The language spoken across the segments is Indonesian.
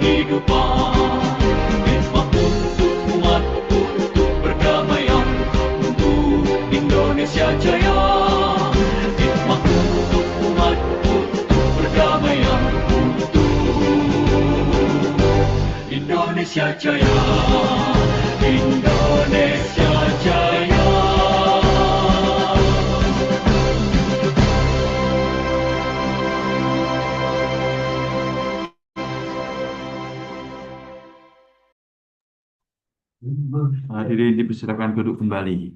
kehidupan. Hikmah untuk umat, untuk perdamaian, untuk Indonesia Jaya. Hikmah untuk umat, untuk perdamaian, untuk Indonesia Jaya. Indonesia Jaya. Hadirin dipersilakan duduk kembali.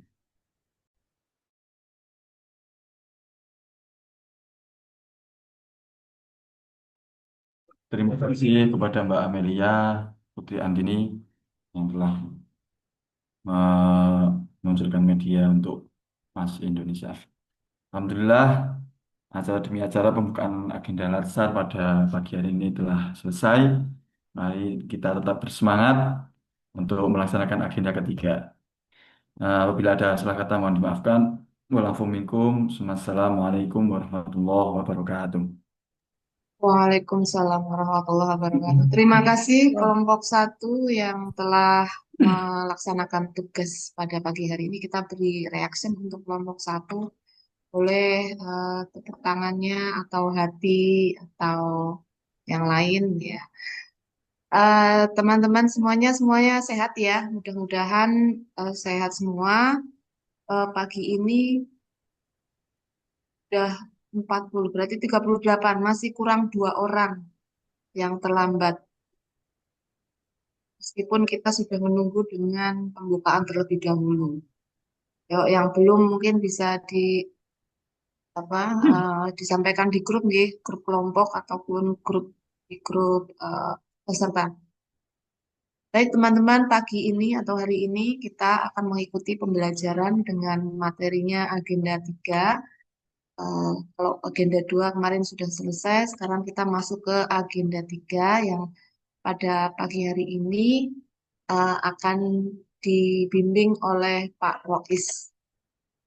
Terima kasih kepada Mbak Amelia Putri Andini yang telah meluncurkan media untuk Mas Indonesia. Alhamdulillah, acara demi acara pembukaan agenda Latsar pada pagi hari ini telah selesai. Mari kita tetap bersemangat untuk melaksanakan agenda ketiga. Apabila ada salah kata mohon dimaafkan. Wassalamualaikum warahmatullahi wabarakatuh. Waalaikumsalam warahmatullahi wabarakatuh. Terima kasih kelompok satu yang telah melaksanakan tugas pada pagi hari ini. Kita beri reaction untuk kelompok satu. Boleh tepuk tangannya atau hati atau yang lain ya. Teman-teman semuanya sehat ya. Mudah-mudahan sehat semua. Pagi ini sudah 40, berarti 38. Masih kurang 2 orang yang terlambat. Meskipun kita sudah menunggu dengan pembukaan terlebih dahulu. Yang belum mungkin bisa disampaikan di grup nih, grup kelompok ataupun di grup peserta. Baik teman-teman, pagi ini atau hari ini kita akan mengikuti pembelajaran dengan materinya agenda 3. Kalau agenda 2 kemarin sudah selesai, sekarang kita masuk ke agenda 3 yang pada pagi hari ini akan dibimbing oleh Pak Rois,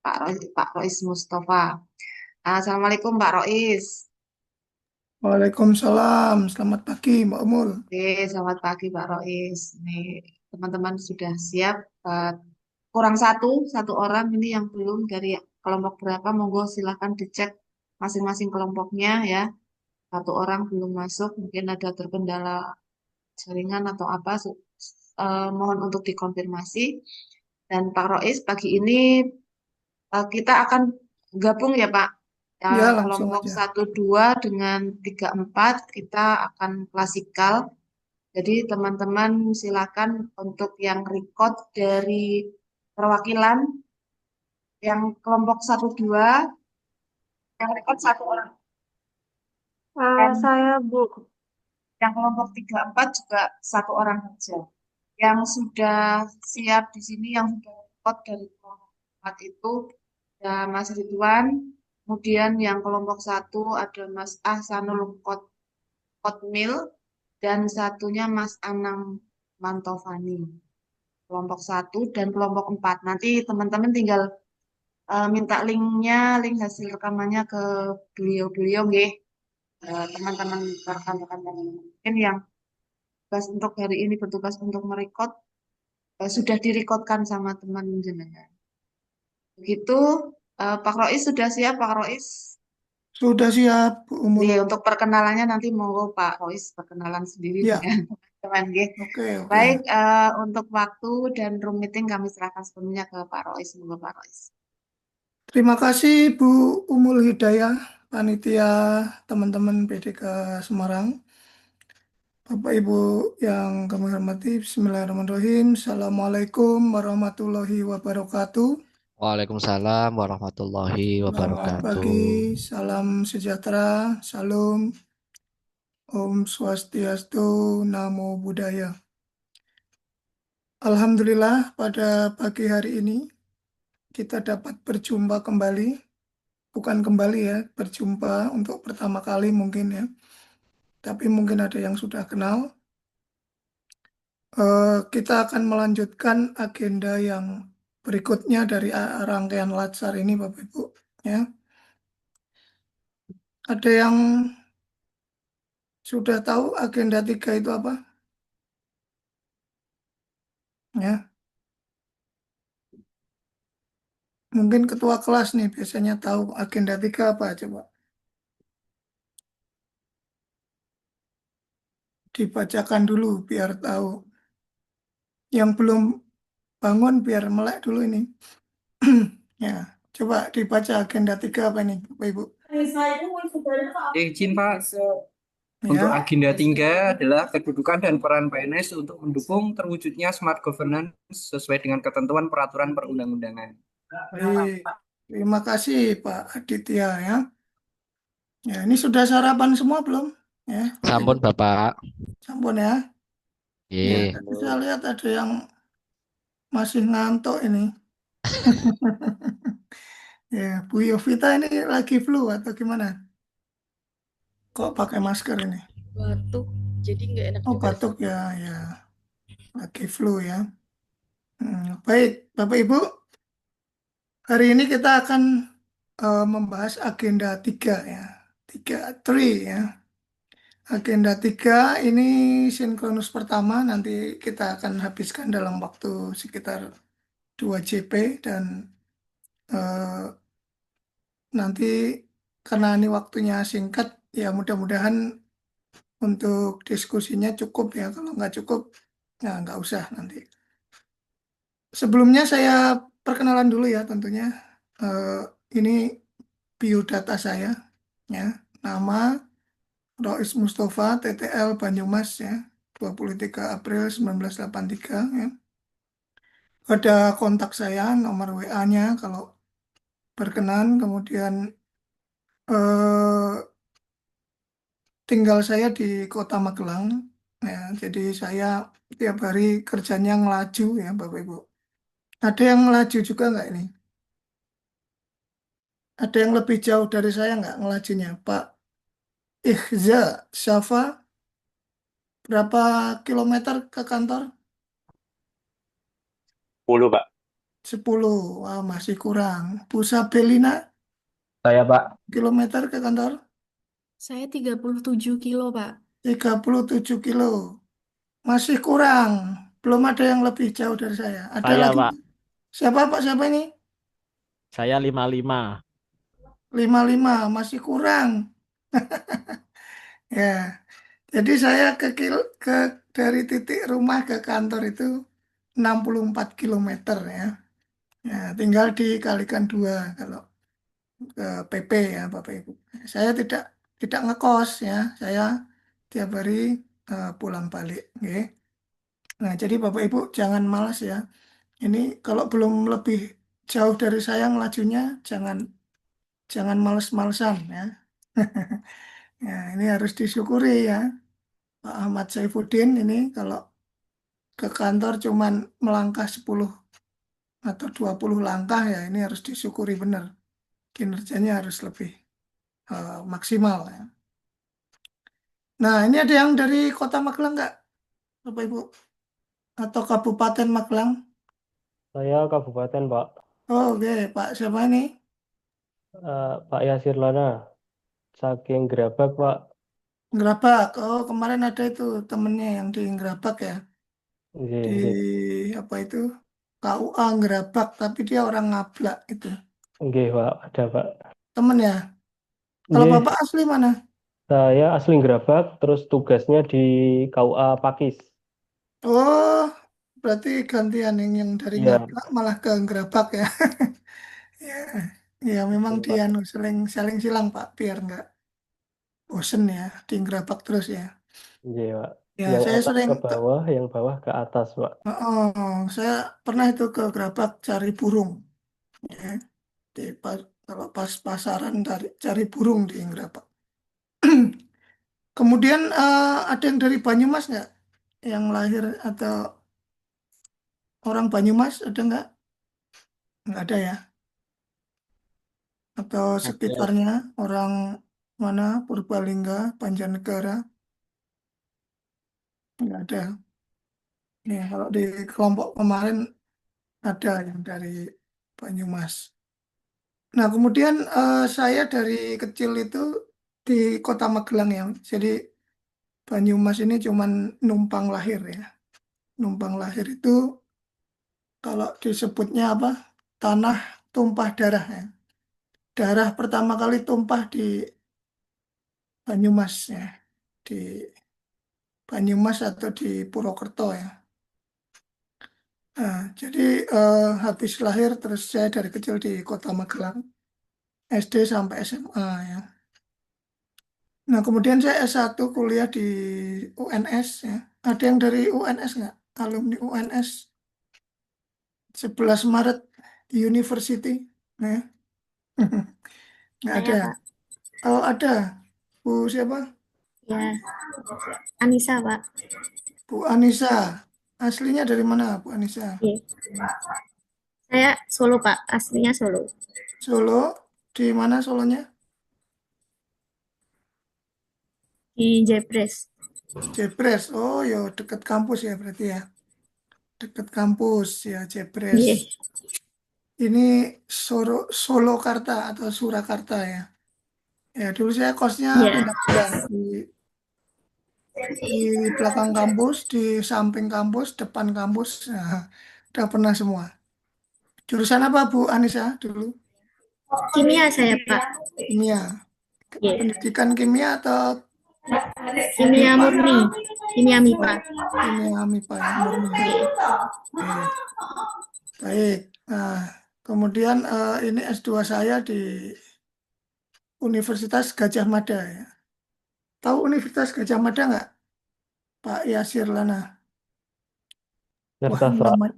Pak Rois Mustafa. Assalamualaikum Pak Rois. Waalaikumsalam, selamat pagi Mbak Umul. Oke, selamat pagi Pak Rois. Nih, teman-teman sudah siap. Eh, kurang satu orang ini yang belum dari kelompok berapa, monggo silahkan dicek masing-masing kelompoknya ya. 1 orang belum masuk, mungkin ada terkendala jaringan atau apa, mohon untuk dikonfirmasi. Dan Pak Rois, pagi ini kita akan gabung ya Pak. Ya, langsung Kelompok aja. 1, 2 dengan 3, 4 kita akan klasikal. Jadi teman-teman silakan untuk yang record dari perwakilan yang kelompok 1, 2 yang record 1 orang. Dan Saya Bu. yang kelompok 3, 4 juga 1 orang saja. Yang sudah siap di sini, yang sudah record dari kelompok 4 itu ada Mas Ridwan, kemudian yang kelompok 1 ada Mas Ahsanul Kotmil, dan satunya Mas Anang Mantovani. Kelompok 1 dan kelompok 4. Nanti teman-teman tinggal minta linknya, link hasil rekamannya ke beliau-beliau nggih. Teman-teman rekan-rekan yang mungkin yang tugas untuk hari ini bertugas untuk merekod sudah direkodkan sama teman jenengan. Begitu, Pak Rois sudah siap, Pak Rois? Sudah siap, Bu Umul. Iya, untuk perkenalannya nanti monggo Pak Rois perkenalan sendiri Ya, dengan teman-teman. Nggih. oke. Baik, untuk waktu dan room meeting kami serahkan sepenuhnya ke Pak Rois. Monggo Pak Rois. Terima kasih Bu Umul Hidayah, panitia teman-teman PDK Semarang. Bapak Ibu yang kami hormati, Bismillahirrahmanirrahim. Assalamualaikum warahmatullahi wabarakatuh. Waalaikumsalam warahmatullahi Selamat pagi, wabarakatuh. salam sejahtera, salam, Om Swastiastu, Namo Buddhaya. Alhamdulillah pada pagi hari ini kita dapat berjumpa kembali, bukan kembali ya, berjumpa untuk pertama kali mungkin ya, tapi mungkin ada yang sudah kenal. Kita akan melanjutkan agenda yang berikutnya dari rangkaian Latsar ini Bapak Ibu. Ya. Ada yang sudah tahu agenda 3 itu apa? ya. Mungkin ketua kelas nih biasanya tahu agenda 3 apa coba. Dibacakan dulu biar tahu. Yang belum bangun biar melek dulu ini. Ya, coba dibaca agenda 3 apa nih, Bapak Ibu? Izin Pak, untuk Ya, agenda 3 adalah kedudukan dan peran PNS untuk mendukung terwujudnya smart governance sesuai dengan ketentuan peraturan perundang-undangan. baik. Terima kasih Pak Aditya ya. Ya, ini sudah sarapan semua belum? Ya, Bapak Ibu. Sampun Bapak. Sampun ya. Ya, Ye. tadi saya lihat ada yang masih ngantuk ini. Ya, Bu Yovita ini lagi flu atau gimana? Kok pakai masker ini? Batuk, jadi nggak enak Oh, juga. batuk ya, ya. Lagi flu ya. Baik, Bapak Ibu, hari ini kita akan membahas agenda 3 ya. 3, 3 ya. Agenda 3 ini sinkronus pertama, nanti kita akan habiskan dalam waktu sekitar 2 JP dan eh, nanti karena ini waktunya singkat, ya mudah-mudahan untuk diskusinya cukup ya. Kalau nggak cukup, ya nggak usah nanti. Sebelumnya saya perkenalan dulu ya tentunya. Eh, ini biodata saya, ya. Nama Rois Mustafa, TTL Banyumas ya, 23 April 1983 ya. Ada kontak saya, nomor WA-nya kalau berkenan, kemudian eh, tinggal saya di Kota Magelang ya. Jadi saya tiap hari kerjanya ngelaju ya Bapak Ibu. Ada yang ngelaju juga nggak ini? Ada yang lebih jauh dari saya nggak ngelajunya? Pak Ikhza Syafa, berapa kilometer ke kantor? 10, Pak. 10. Wah, masih kurang. Bu Sabelina, Saya, Pak. kilometer ke kantor? Saya 37 kilo, Pak. 37 kilo. Masih kurang. Belum ada yang lebih jauh dari saya. Ada Saya, lagi? Pak. Siapa Pak? Siapa ini? Saya 55. 55. Masih kurang. Ya. Jadi saya ke dari titik rumah ke kantor itu 64 kilometer ya. Ya, tinggal dikalikan 2 kalau ke PP ya Bapak Ibu. Saya tidak ngekos ya. Saya tiap hari pulang balik. Oke. Nah, jadi Bapak Ibu jangan malas ya. Ini kalau belum lebih jauh dari saya ngelajunya, jangan jangan males-malesan ya. Ya, ini harus disyukuri ya. Pak Ahmad Saifuddin ini kalau ke kantor cuman melangkah 10 atau 20 langkah ya ini harus disyukuri benar. Kinerjanya harus lebih maksimal ya. Nah, ini ada yang dari Kota Magelang nggak, Bapak Ibu? Atau Kabupaten Magelang? Saya Kabupaten, Pak. Oh, oke, Pak siapa ini? Pak Yasir Lana, saking Gerabak, Pak. Gerabak. Oh, kemarin ada itu temennya yang di Gerabak ya. Nggih, Di nggih. apa itu? KUA Gerabak, tapi dia orang Ngablak itu. Nggih, Pak. Ada, Pak. Temen ya. Kalau Nggih, Bapak asli mana? saya asli Gerabak, terus tugasnya di KUA Pakis. Oh, berarti gantian yang dari Iya, Ngablak malah ke Gerabak ya. Ya, ya memang betul, dia Pak. saling saling silang Pak, biar nggak bosen ya di Gerabak terus ya. Nggih, Pak. Ya, Yang saya atas sering ke bawah, yang bawah ke atas, Pak. saya pernah itu ke Gerabak cari burung ya. Kalau pas pasaran cari burung di Gerabak. Kemudian ada yang dari Banyumas nggak? Yang lahir atau orang Banyumas ada nggak? Nggak ada ya. Atau Ada. sekitarnya orang mana? Purbalingga, Banjarnegara nggak ada. Ya, kalau di kelompok kemarin ada yang dari Banyumas. Nah, kemudian saya dari kecil itu di Kota Magelang ya. Jadi Banyumas ini cuman numpang lahir ya. Numpang lahir itu Kalau disebutnya apa? Tanah tumpah darah ya. Darah pertama kali tumpah di Banyumas ya, di Banyumas atau di Purwokerto ya. Nah, jadi habis lahir terus saya dari kecil di Kota Magelang, SD sampai SMA ya. Nah, kemudian saya S1 kuliah di UNS ya. Ada yang dari UNS nggak? Alumni UNS 11 Maret University. Nah, nggak ada. Saya, Pak. Oh, ada. Bu siapa? Ya, Anissa, Pak. Bu Anissa. Aslinya dari mana, Bu Anissa? Iya. Saya Solo, Pak. Aslinya Solo. Solo. Di mana Solonya? Di Jepres. Jepres. Oh, ya dekat kampus ya berarti ya. Dekat kampus ya, Jepres. Iya. Ini Solokarta atau Surakarta ya. Ya, dulu saya kosnya Iya. pindah-pindah di belakang kampus, di samping kampus, depan kampus. Nah, udah pernah semua. Jurusan apa Bu Anissa dulu? Kimia saya, Pak. Kimia. Iya. Pendidikan kimia atau Kimia MIPA? murni. Kimia MIPA. Kimia MIPA ya, murni. Iya. Oke, baik. Nah, kemudian ini S2 saya di Universitas Gajah Mada ya. Tahu Universitas Gajah Mada nggak, Pak Yasir Lana? Wah, Ngertas, Pak.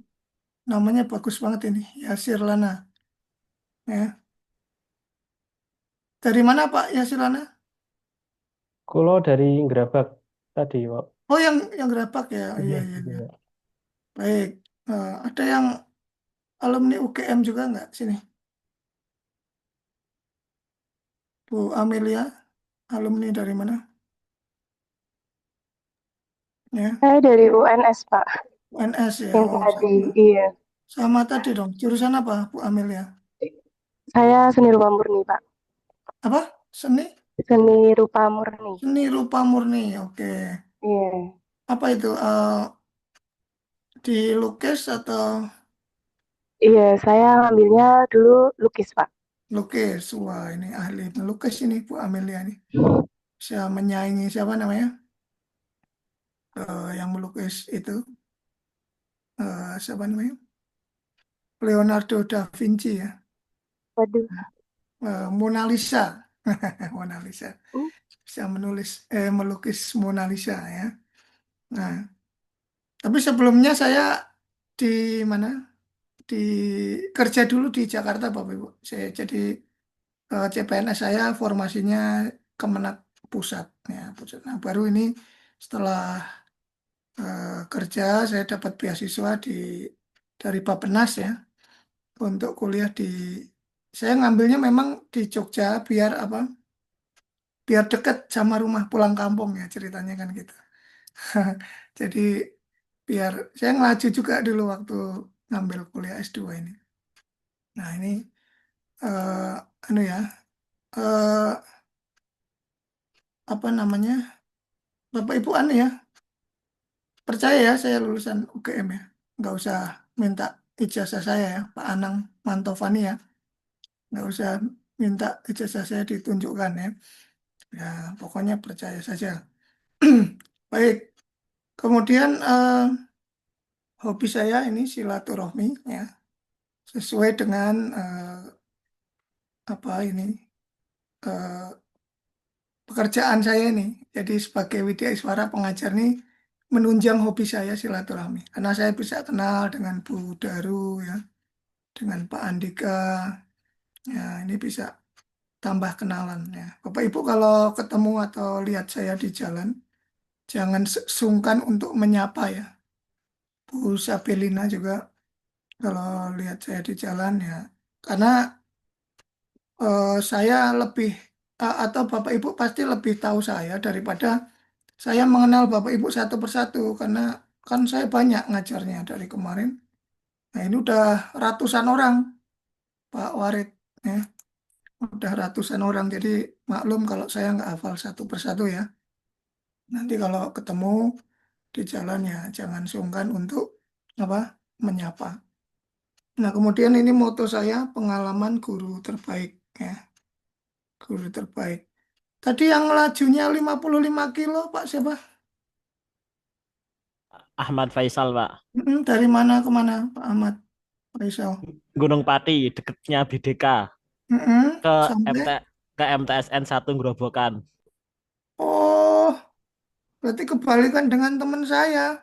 namanya bagus banget ini, Yasir Lana. Ya. Dari mana Pak Yasir Lana? Kulo dari Gerabak tadi, Pak. Oh, yang Gerabak ya. Iya, iya, iya. Iya. Baik. Ada yang alumni UGM juga nggak sini? Bu Amelia, alumni dari mana? Ya, Saya dari UNS, Pak. UNS ya. Yang Oh, tadi, sama. iya. Sama tadi dong. Jurusan apa, Bu Amelia? Saya seni rupa murni, Pak. Apa? Seni? Seni rupa murni. Seni rupa murni. Oke. Iya. Apa itu? Dilukis atau Iya, saya ngambilnya dulu lukis, Pak. lukis? Wah, ini ahli melukis ini Bu Amelia nih. Bisa menyaingi siapa namanya? Yang melukis itu. Siapa namanya? Leonardo da Vinci ya. Waduh. Mona Lisa. Mona Lisa. Bisa melukis Mona Lisa ya. Nah, tapi sebelumnya saya di mana? Di kerja dulu di Jakarta, Bapak Ibu. Saya jadi CPNS saya formasinya Kemenak Pusat ya, pusat. Nah, baru ini setelah kerja saya dapat beasiswa dari Bappenas ya untuk kuliah saya ngambilnya memang di Jogja biar apa? Biar dekat sama rumah pulang kampung ya ceritanya kan gitu. Jadi biar saya ngelaju juga dulu waktu ngambil kuliah S2 ini. Nah, ini eh anu ya, eh apa namanya? Bapak Ibu anu ya, percaya ya saya lulusan UGM ya. Nggak usah minta ijazah saya ya, Pak Anang Mantovani ya. Nggak usah minta ijazah saya ditunjukkan ya. Ya, pokoknya percaya saja. Baik, kemudian hobi saya ini silaturahmi ya, sesuai dengan apa ini eh, pekerjaan saya ini. Jadi sebagai Widya Iswara pengajar nih menunjang hobi saya silaturahmi. Karena saya bisa kenal dengan Bu Daru ya, dengan Pak Andika. Ya, ini bisa tambah kenalan ya. Bapak Ibu kalau ketemu atau lihat saya di jalan, jangan sungkan untuk menyapa ya. Bu Sabelina juga kalau lihat saya di jalan ya. Karena saya lebih atau Bapak Ibu pasti lebih tahu saya daripada saya mengenal Bapak Ibu satu persatu karena kan saya banyak ngajarnya dari kemarin. Nah, ini udah ratusan orang, Pak Warid ya. Udah ratusan orang. Jadi maklum kalau saya nggak hafal satu persatu ya. Nanti kalau ketemu di jalan ya jangan sungkan untuk apa? Menyapa. Nah, kemudian ini moto saya, pengalaman guru terbaik. Ya, guru terbaik. Tadi yang lajunya 55 kilo, Pak, siapa? Ahmad Faisal, Pak. Dari mana ke mana, Pak Ahmad Faisal? Gunung Pati, deketnya BDK. Ke Sampai? MT ke MTSN 1 Grobogan. Oh, berarti kebalikan dengan teman saya,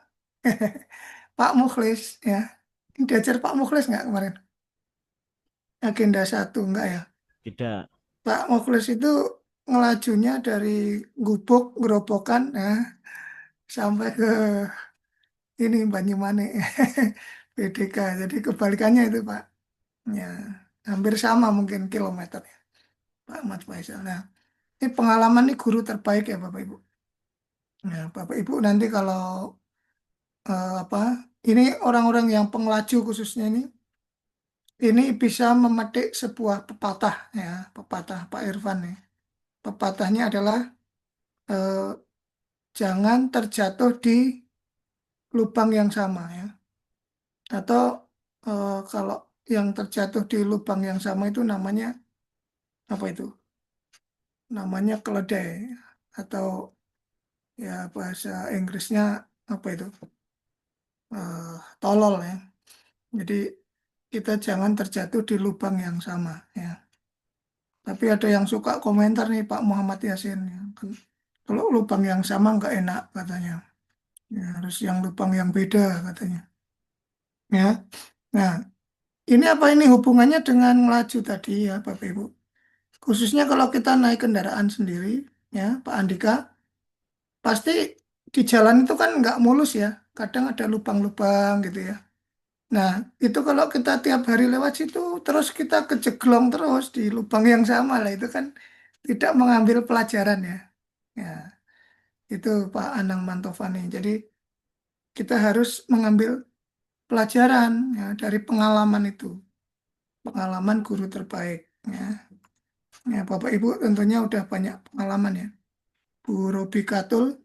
Pak Mukhlis. Ya, diajar Pak Mukhlis nggak kemarin? Agenda 1, enggak ya? Tidak. Pak Mukhlis itu ngelajunya dari Gubuk, Gerobokan, nah, sampai ke ini Banyumanik, BDK. Jadi kebalikannya itu Pak. Ya, hampir sama mungkin kilometernya, Pak Ahmad Faisal. Nah, ini pengalaman nih guru terbaik ya Bapak Ibu. Nah, Bapak Ibu nanti kalau apa, ini orang-orang yang pengelaju khususnya ini bisa memetik sebuah pepatah ya, pepatah Pak Irfan nih. Pepatahnya adalah eh, jangan terjatuh di lubang yang sama ya. Atau kalau yang terjatuh di lubang yang sama itu namanya apa itu? Namanya keledai atau ya bahasa Inggrisnya apa itu? Tolol ya. Jadi kita jangan terjatuh di lubang yang sama ya. Tapi ada yang suka komentar nih Pak Muhammad Yasin ya. Kalau lubang yang sama nggak enak katanya. Ya, harus yang lubang yang beda katanya. Ya. Nah, ini apa ini hubungannya dengan melaju tadi ya Bapak Ibu? Khususnya kalau kita naik kendaraan sendiri, ya Pak Andika, pasti di jalan itu kan nggak mulus ya. Kadang ada lubang-lubang gitu ya. Nah, itu kalau kita tiap hari lewat situ, terus kita kejeglong terus di lubang yang sama lah, itu kan tidak mengambil pelajaran ya. Ya, itu Pak Anang Mantovani. Jadi kita harus mengambil pelajaran ya dari pengalaman itu, pengalaman guru terbaik. Ya, ya Bapak Ibu tentunya udah banyak pengalaman ya. Bu Robi Katul,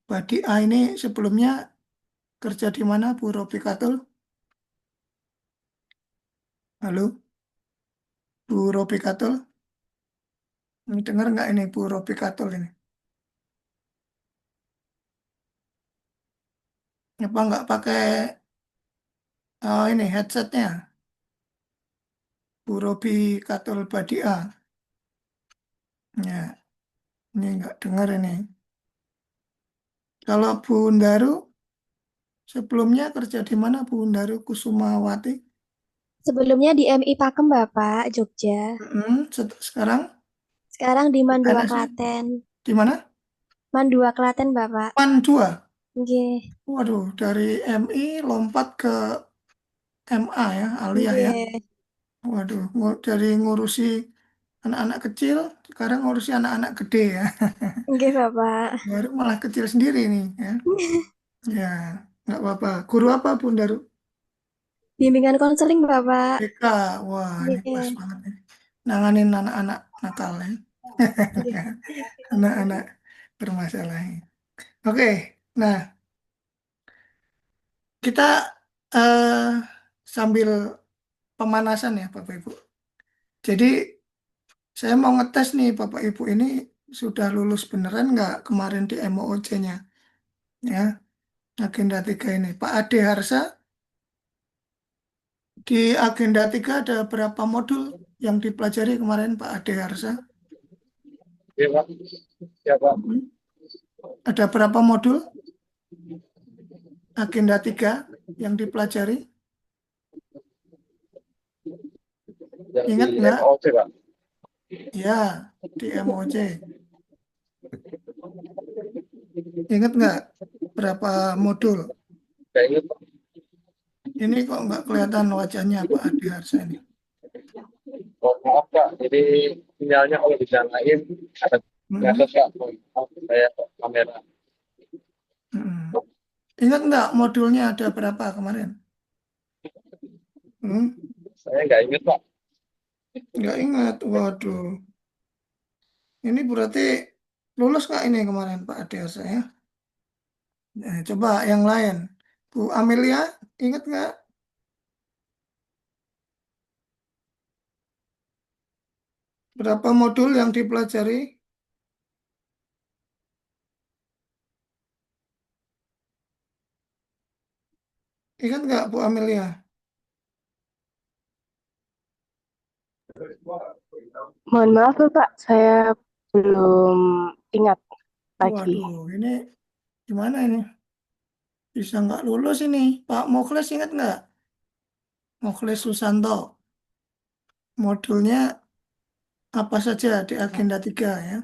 Badi A ini sebelumnya kerja di mana Bu Robi Katul? Halo, Bu Robi Katul? Ini dengar nggak ini Bu Robi Katul ini? Apa nggak pakai ini headsetnya? Bu Robi Katul Badi A. Ya, ini nggak dengar ini. Kalau Bu Undaru sebelumnya kerja di mana Bu Undaru Kusumawati? Sebelumnya di MI Pakem, Bapak, Jogja. Sekarang Sekarang di Mandua, PNS-nya Klaten. di mana? Mandua, Klaten, Bapak. PAN 2. Nggih. Waduh, dari MI lompat ke MA ya, aliyah ya. Nggih. Waduh, dari ngurusi anak-anak kecil, sekarang ngurusi anak-anak gede ya. Nggih, Bapak. Baru malah kecil sendiri nih ya. Ya, nggak apa-apa. Guru apa Bun Daru? Bimbingan konseling, Bapak. BK. Wah, ini pas Nggih. banget nih. Nanganin anak-anak nakal ya. Nggih. Anak-anak bermasalah. Oke, nah kita eh, sambil pemanasan ya Bapak Ibu. Jadi saya mau ngetes nih Bapak Ibu ini sudah lulus beneran nggak kemarin di MOOC-nya ya, agenda 3 ini. Pak Ade Harsa, di agenda 3 ada berapa modul yang dipelajari kemarin Pak Ade Harsa? Ya, Pak. Ya, Pak. Ada berapa modul agenda 3 yang dipelajari? Yang Ingat di nggak? MOC, Pak. Ya, di MOOC. Ingat nggak berapa modul? Saya ingat, Pak. Ini kok nggak kelihatan wajahnya Pak Ade Harsa ini. Oh, maaf, Pak. Jadi sinyalnya kalau dinyalain ada nyatet, Pak. Maaf, saya kamera. Ingat nggak modulnya ada berapa kemarin? Saya nggak ingat, Pak. Nggak ingat, waduh. Ini berarti lulus nggak ini kemarin Pak Ade Harsa ya? Nah, coba yang lain. Bu Amelia, ingat nggak? Berapa modul yang dipelajari? Ingat nggak Bu Amelia? Mohon maaf ya Pak, saya belum ingat lagi. Waduh, ini gimana ini? Bisa nggak lulus ini? Pak Muklis ingat nggak? Muklis Susanto. Modulnya apa saja di agenda 3 ya?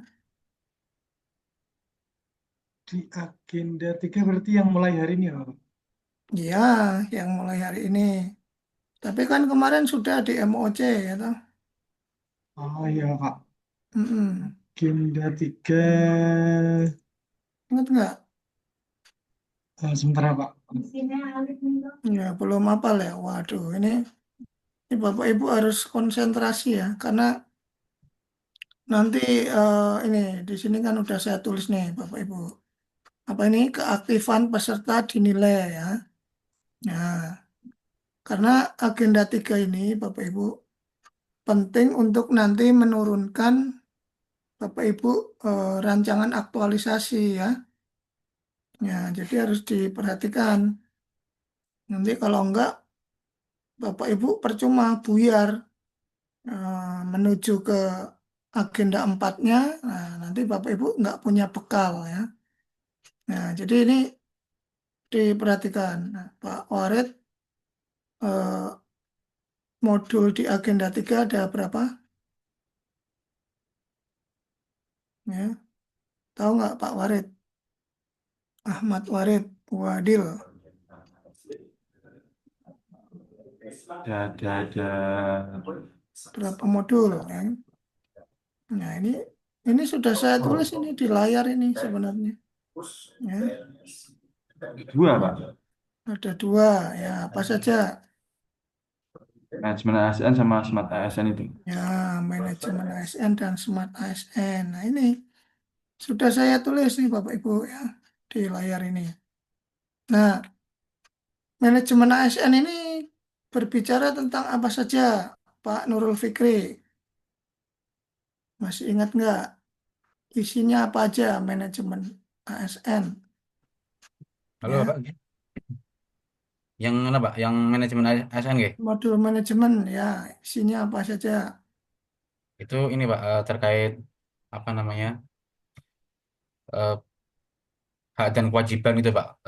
Di agenda 3 berarti yang mulai hari ini ya, Pak? Iya, yang mulai hari ini. Tapi kan kemarin sudah di MOC ya toh? Oh iya, Pak. Mm-mm. Agenda 3 Ingat nggak? sebentar ya, Pak. Ya, belum hafal ya. Waduh, ini Bapak Ibu harus konsentrasi ya, karena nanti ini di sini kan udah saya tulis nih Bapak Ibu. Apa ini keaktifan peserta dinilai ya. Nah, karena agenda 3 ini Bapak Ibu penting untuk nanti menurunkan Bapak Ibu rancangan aktualisasi ya. Ya, jadi harus diperhatikan. Nanti kalau enggak Bapak Ibu percuma buyar menuju ke agenda 4-nya. Nah, nanti Bapak Ibu nggak punya bekal ya. Nah, jadi ini diperhatikan. Nah, Pak Warid, modul di agenda 3 ada berapa? Ya, tahu nggak Pak Warid? Ahmad Warid, Wadil. Ada Berapa modul ya? Nah, ini sudah saya tulis ini di layar ini sebenarnya. Ya, dua, Pak. ada 2 ya, apa saja? Manajemen ASN sama Smart ASN itu. Ya, manajemen ASN dan Smart ASN. Nah, ini sudah saya tulis nih Bapak Ibu ya di layar ini. Nah, manajemen ASN ini berbicara tentang apa saja, Pak Nurul Fikri? Masih ingat nggak? Isinya apa aja manajemen ASN? Halo, Ya, Pak. Yang mana, Pak? Yang manajemen ASN, nggih? modul manajemen ya, isinya apa saja? Itu ini, Pak, terkait apa namanya? eh, hak dan kewajiban itu, Pak.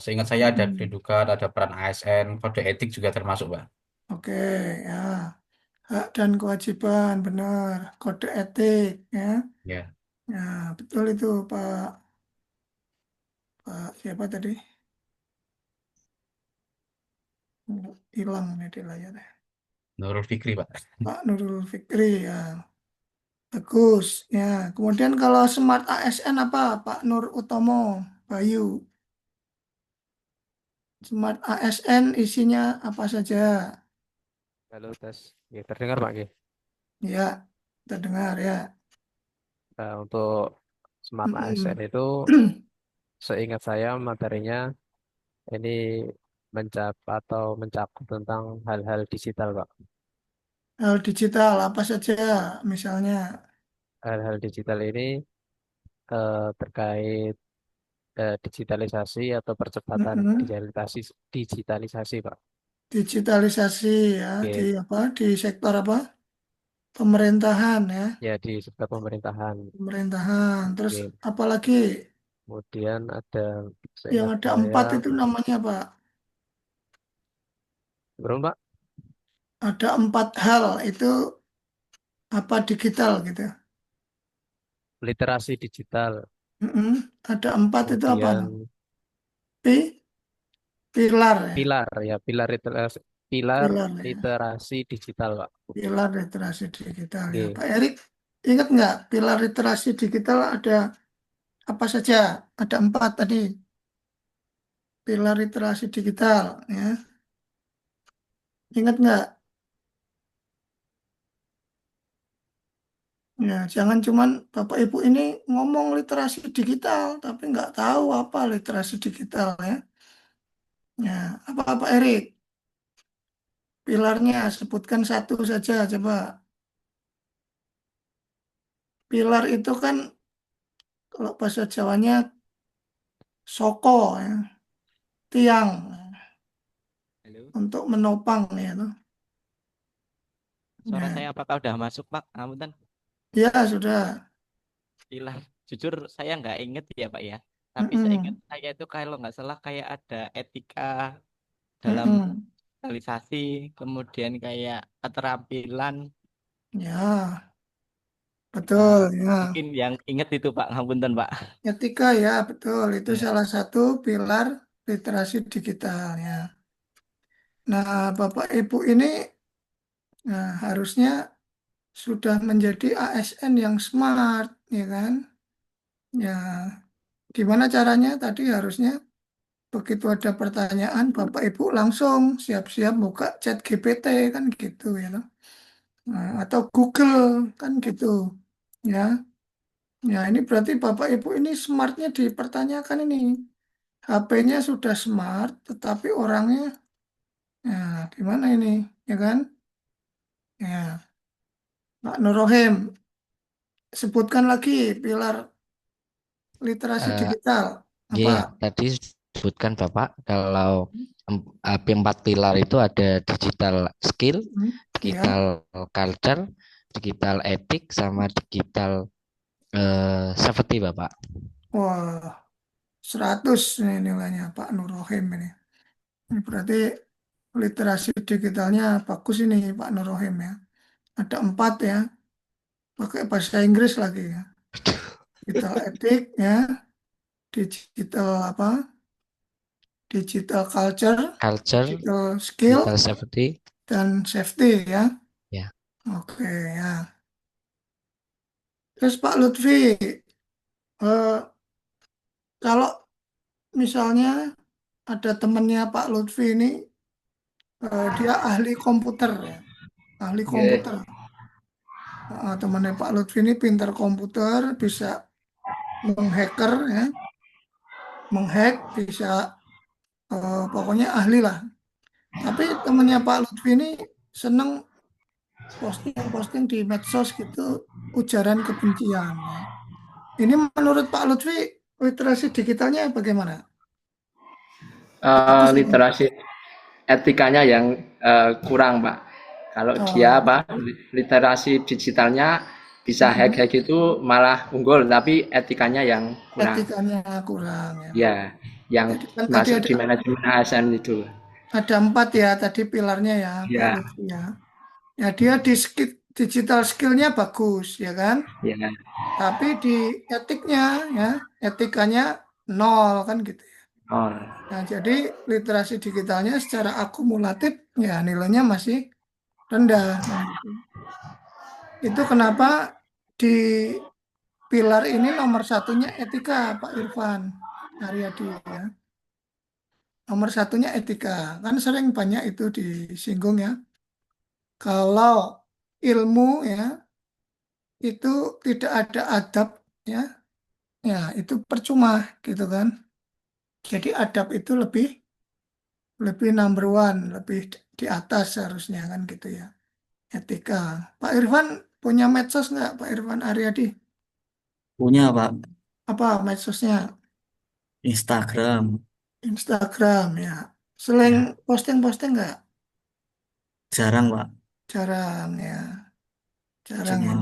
Seingat saya ada kedudukan, ada peran ASN, kode etik juga termasuk, Pak. Oke, ya. Hak dan kewajiban, benar. Kode etik, ya. Ya. Ya, betul itu Pak siapa tadi? Hilang nih di layar. Nurul Fikri, Pak. Pak Nurul Fikri, ya. Bagus, ya. Kemudian kalau Smart ASN apa? Pak Nur Utomo, Bayu. Smart ASN isinya apa saja? Halo, tes. Ya, terdengar Pak, nggih. Ya, terdengar ya. Nah, untuk Smart ASN itu seingat saya materinya ini mencakup tentang hal-hal digital, Pak. Hal digital apa saja? Misalnya, Hal-hal digital ini terkait digitalisasi atau percepatan digitalisasi, Pak. digitalisasi ya di Oke. apa? Di sektor apa? Pemerintahan ya. Ya, di sektor pemerintahan. Pemerintahan. Terus Oke. apalagi Kemudian ada yang seingat ada saya 4 itu namanya Pak? berapa, Pak? Ada 4 hal itu apa digital gitu. Literasi digital. Mm-mm. Ada 4 itu apa? Kemudian P, pilar ya. pilar Pilar ya. literasi digital, Pak. Pilar literasi digital ya. Oke. Pak Erik, ingat nggak pilar literasi digital ada apa saja? Ada 4 tadi. Pilar literasi digital ya. Ingat nggak? Ya, jangan cuman Bapak Ibu ini ngomong literasi digital, tapi nggak tahu apa literasi digital ya. Ya, apa Pak Erik? Pilarnya sebutkan 1 saja, coba. pilar itu kan kalau bahasa Jawanya soko ya, tiang untuk menopang ya toh. Suara Ya, saya apakah udah masuk, Pak? Ngapunten. ya sudah. Pilar. Jujur saya nggak inget ya, Pak ya. Tapi saya ingat saya itu kalau nggak salah kayak ada etika dalam sosialisasi, kemudian kayak keterampilan. Ya, betul ya. Mungkin yang inget itu Pak, ngapunten Pak. Etika ya, betul. Itu Ya. salah satu pilar literasi digital ya. Nah, Bapak Ibu ini harusnya sudah menjadi ASN yang smart, ya kan? Ya, gimana caranya? Tadi harusnya begitu ada pertanyaan, Bapak Ibu langsung siap-siap buka chat GPT kan gitu ya, loh. Nah, atau Google kan gitu, ya. Ya, ini berarti Bapak Ibu ini smartnya dipertanyakan ini. HP-nya sudah smart, tetapi orangnya, ya gimana ini, ya kan? Ya, Pak Nurohem, sebutkan lagi pilar literasi digital. Iya, Apa? tadi disebutkan Bapak kalau empat pilar itu ada digital skill, digital culture, digital ethic, sama digital safety, Bapak. Wah, 100 nih nilainya Pak Nurohem ini. Ini berarti literasi digitalnya bagus ini Pak Nurohem ya. Ada 4 ya, pakai bahasa Inggris lagi ya. Digital etik ya, digital apa? Digital culture, digital skill, digital safety, dan safety ya. ya. Oke ya. Terus Pak Lutfi, kalau misalnya ada temannya Pak Lutfi ini, dia ahli komputer ya, ahli komputer. Temannya Pak Lutfi ini pintar komputer, bisa menghacker ya, menghack, bisa pokoknya ahli lah. Tapi temannya Pak Lutfi ini seneng posting-posting di medsos gitu, ujaran kebencian ya. Ini menurut Pak Lutfi literasi digitalnya bagaimana? Literasi etikanya yang kurang, Pak. Kalau dia literasi digitalnya bisa hack-hack itu malah unggul, tapi etikanya yang kurang. Etikanya kurang ya. Ya, yang kan masuk tadi di manajemen ASN itu. Ada 4 ya tadi pilarnya ya, Pak Ya. Lutfi ya. Ya dia di digital skillnya bagus ya kan, Ya. tapi di etiknya ya, etikanya 0 kan gitu ya. Nah, jadi literasi digitalnya secara akumulatif ya nilainya masih rendah. Nah, itu kenapa di pilar ini nomor satunya etika, Pak Irfan Aryadi ya. Nomor satunya etika, kan sering banyak itu disinggung ya. Kalau ilmu ya itu tidak ada adab ya, ya itu percuma gitu kan. Jadi adab itu lebih number one, lebih di atas seharusnya kan gitu ya. Etika. Pak Irfan punya medsos nggak, Pak Irfan Aryadi? Punya, Pak. Apa medsosnya? Instagram. Instagram ya. Selain posting-posting nggak? Jarang, Pak. Jarang ya. Jarang ya.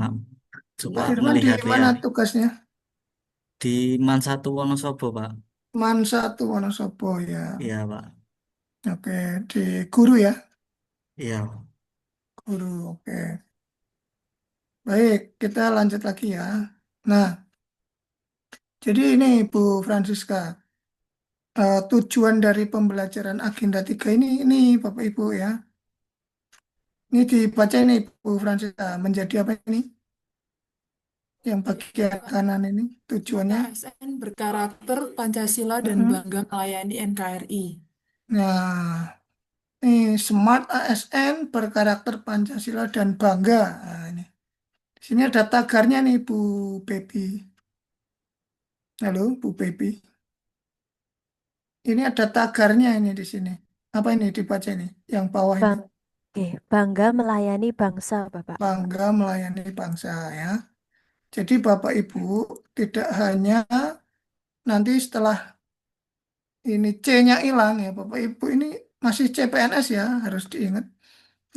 Cuma Pak Irfan di mana tugasnya? Di Man 1 Wonosobo, Pak. Man 1 Wonosobo ya. Iya, Pak. Oke, di guru ya? Iya. Guru, oke. Baik, kita lanjut lagi ya. Nah, jadi ini Bu Francisca, tujuan dari pembelajaran Agenda 3 ini Bapak Ibu ya. Ini dibaca ini Bu Francisca, menjadi apa ini? Yang bagian kanan ini tujuannya. ASN berkarakter Pancasila dan bangga melayani NKRI. Nah, ini smart ASN berkarakter Pancasila dan bangga. Nah, ini. Di sini ada tagarnya nih Bu Baby. Halo Bu Baby. Ini ada tagarnya ini di sini. Apa ini dibaca ini? Yang bawah ini. Bangga melayani bangsa, Bapak. Bangga melayani bangsa ya. Jadi Bapak Ibu tidak hanya nanti setelah ini C-nya hilang ya Bapak Ibu, ini masih CPNS ya, harus diingat.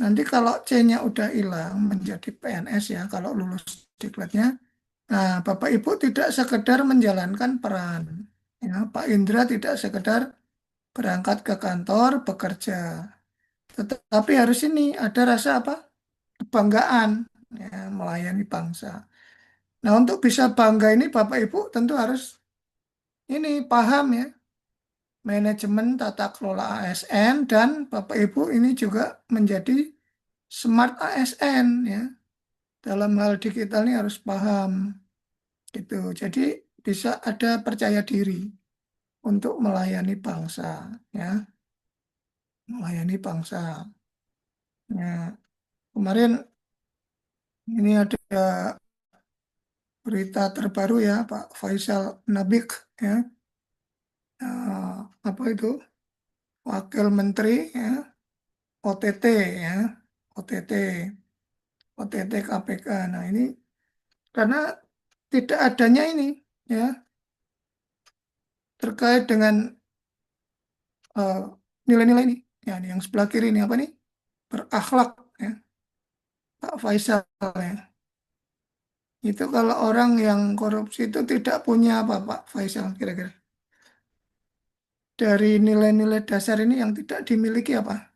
Nanti kalau C-nya udah hilang menjadi PNS ya, kalau lulus diklatnya, nah Bapak Ibu tidak sekedar menjalankan peran. Ya, Pak Indra tidak sekedar berangkat ke kantor bekerja, tetapi harus ini ada rasa apa? Kebanggaan ya, melayani bangsa. Nah, untuk bisa bangga ini Bapak Ibu tentu harus ini paham ya manajemen tata kelola ASN, dan Bapak Ibu ini juga menjadi smart ASN ya. Dalam hal digital ini harus paham gitu. Jadi bisa ada percaya diri untuk melayani bangsa ya, melayani bangsa. Nah, kemarin ini ada berita terbaru ya, Pak Faisal Nabik ya, apa itu Wakil Menteri ya, OTT ya, OTT, OTT KPK. Nah ini karena tidak adanya ini ya terkait dengan nilai-nilai ini. Ya, ini yang sebelah kiri ini apa nih? Berakhlak ya, Pak Faisal ya. Itu kalau orang yang korupsi itu tidak punya apa Pak Faisal kira-kira? Dari nilai-nilai dasar ini yang tidak dimiliki apa?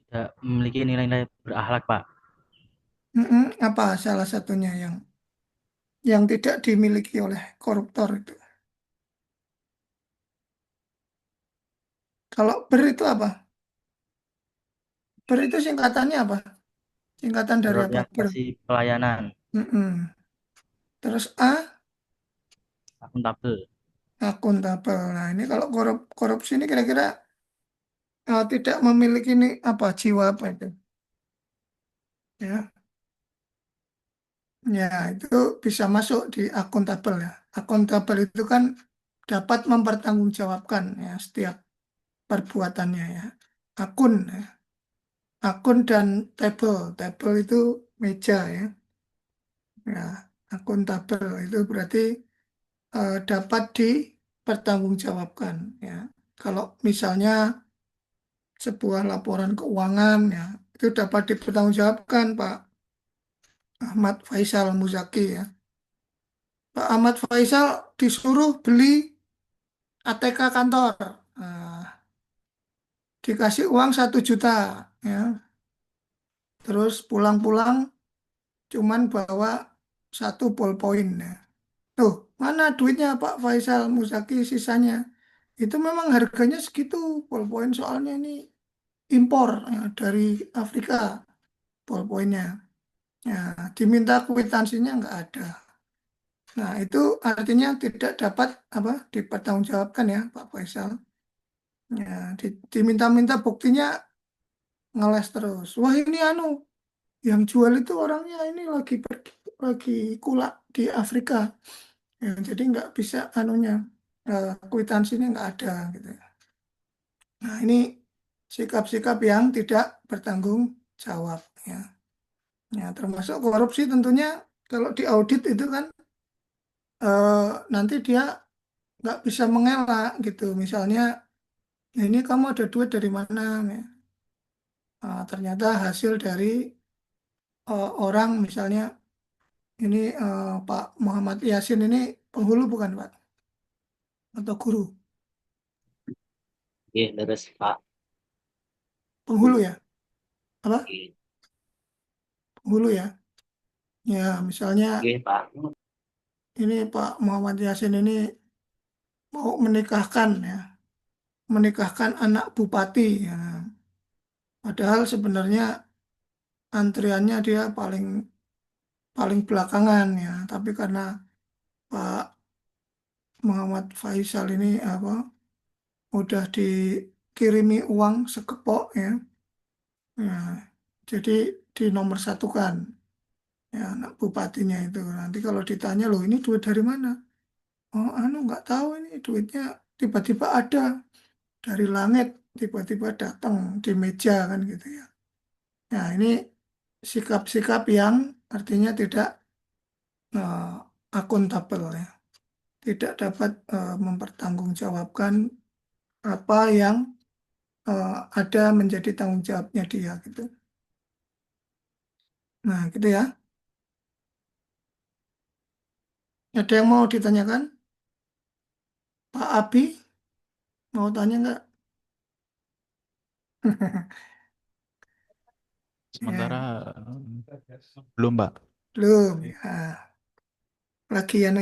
Tidak memiliki nilai-nilai berakhlak, Pak. Apa salah satunya yang tidak dimiliki oleh koruptor itu? Kalau BER itu apa? BER itu singkatannya apa? Singkatan dari apa? BER. Berorientasi pelayanan, Mm-mm. Terus akuntabel. akuntabel. Nah ini kalau korupsi ini kira-kira tidak memiliki ini apa jiwa apa itu? Ya, ya itu bisa masuk di akuntabel ya. Akuntabel itu kan dapat mempertanggungjawabkan ya setiap perbuatannya ya. Akun ya. Akun dan tabel. Tabel itu meja ya. Ya, akuntabel itu berarti dapat dipertanggungjawabkan ya. Kalau misalnya sebuah laporan keuangan ya itu dapat dipertanggungjawabkan Pak Ahmad Faisal Muzaki ya. Pak Ahmad Faisal disuruh beli ATK kantor. Nah, dikasih uang 1 juta ya. Terus pulang-pulang cuman bawa 1 ballpoint ya. Tuh, mana duitnya Pak Faisal Muzaki sisanya? Itu memang harganya segitu ballpoint soalnya ini impor ya, dari Afrika ballpointnya. Ya, diminta kwitansinya nggak ada. Nah, itu artinya tidak dapat apa dipertanggungjawabkan ya Pak Faisal. Ya, diminta-minta buktinya ngeles terus. Wah ini yang jual itu orangnya ini lagi kulak di Afrika. Ya, jadi nggak bisa kwitansinya nggak ada gitu. Nah ini sikap-sikap yang tidak bertanggung jawab ya. Ya termasuk korupsi tentunya kalau diaudit itu kan nanti dia nggak bisa mengelak gitu. Misalnya ini kamu ada duit dari mana? Ya. Ternyata hasil dari orang misalnya ini Pak Muhammad Yasin ini penghulu bukan Pak? Atau guru? Oke, terus Pak. Penghulu ya? Apa? Oke, Penghulu ya? Ya misalnya Pak. ini Pak Muhammad Yasin ini mau menikahkan anak bupati ya. Padahal sebenarnya antriannya dia paling paling belakangan ya. Tapi karena Pak Muhammad Faisal ini apa udah dikirimi uang sekepok ya. Nah, jadi dinomor satukan ya anak bupatinya itu. Nanti kalau ditanya loh ini duit dari mana? Oh, nggak tahu ini duitnya tiba-tiba ada dari langit, tiba-tiba datang di meja kan gitu ya. Nah, ini sikap-sikap yang artinya tidak akuntabel ya, tidak dapat mempertanggungjawabkan apa yang ada menjadi tanggung jawabnya dia gitu. Nah, gitu ya. Ada yang mau ditanyakan? Pak Abi, mau tanya nggak? Sementara Ya, belum, Pak. belum. Ya, lagi ya,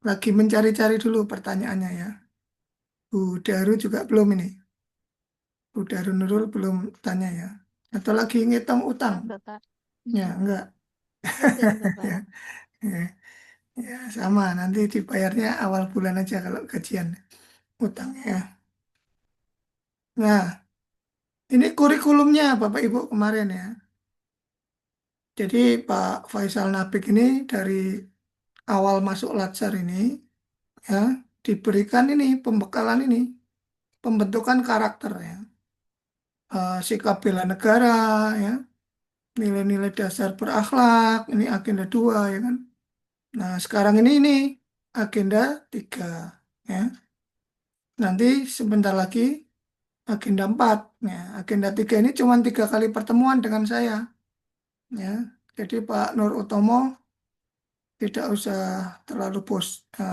lagi mencari-cari dulu pertanyaannya ya. Bu Daru juga belum ini. Bu Daru Nurul belum tanya ya. Atau lagi ngitung utang? Bapak. Ya, enggak. Belum, Bapak. Ya, ya, ya, sama. Nanti dibayarnya awal bulan aja kalau gajian utangnya. Nah, ini kurikulumnya Bapak Ibu kemarin ya. Jadi Pak Faisal Nabik ini dari awal masuk Latsar ini ya diberikan ini pembekalan ini pembentukan karakter ya. Sikap bela negara ya, nilai-nilai dasar berakhlak, ini agenda 2 ya kan. Nah, sekarang ini agenda 3 ya. Nanti sebentar lagi agenda 4 ya. Agenda 3 ini cuma 3 kali pertemuan dengan saya ya. Jadi Pak Nur Utomo tidak usah terlalu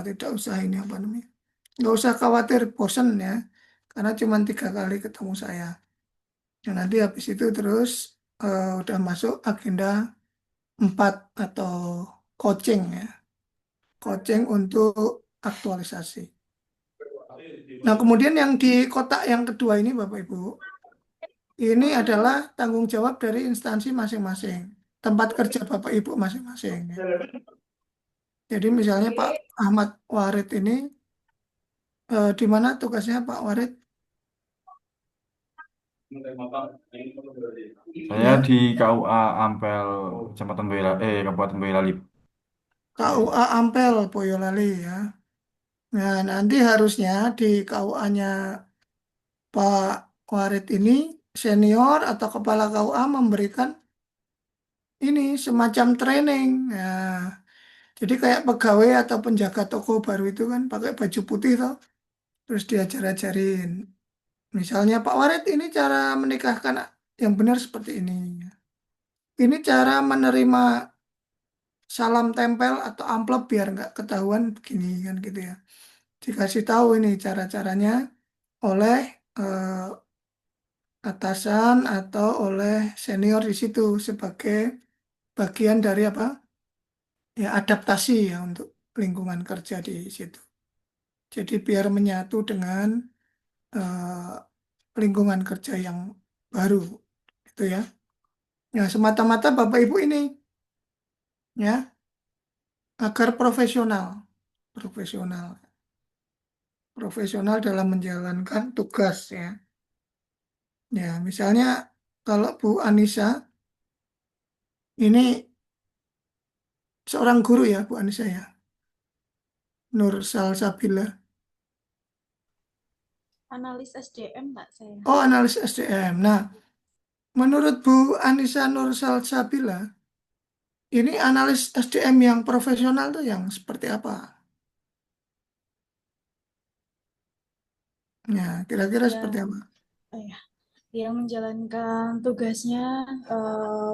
tidak usah ini apa namanya, nggak usah khawatir bosen ya, karena cuma 3 kali ketemu saya. Dan nanti habis itu terus udah masuk agenda 4 atau coaching ya, coaching untuk aktualisasi. Nah, kemudian yang di kotak yang kedua ini Bapak Ibu, ini adalah tanggung jawab dari instansi masing-masing, tempat kerja Bapak Ibu masing-masing ya. Jadi misalnya Pak Ahmad Warid ini di mana tugasnya Pak Warid? Saya Ya, di KUA Ampel, Kecamatan Kabupaten Boyolali. KUA Ampel Boyolali ya. Nah, nanti harusnya di KUA-nya Pak Warid ini senior atau kepala KUA memberikan ini semacam training. Nah, jadi kayak pegawai atau penjaga toko baru itu kan pakai baju putih toh, terus diajar-ajarin. Misalnya Pak Warid ini cara menikahkan yang benar seperti ini. Ini cara menerima salam tempel atau amplop biar nggak ketahuan begini kan gitu ya. Dikasih tahu ini cara-caranya oleh atasan atau oleh senior di situ sebagai bagian dari apa? Ya adaptasi ya untuk lingkungan kerja di situ. Jadi biar menyatu dengan lingkungan kerja yang baru itu ya. Ya semata-mata Bapak Ibu ini ya agar profesional dalam menjalankan tugas ya. Ya, misalnya kalau Bu Anissa ini seorang guru ya, Bu Anissa ya, Nur Salsabila. Analis SDM, Pak, saya. Oh, analis SDM. Nah, menurut Bu Anissa Nur Salsabila, ini analis SDM yang profesional tuh yang seperti apa? Ya, kira-kira seperti apa? Ya, yang menjalankan tugasnya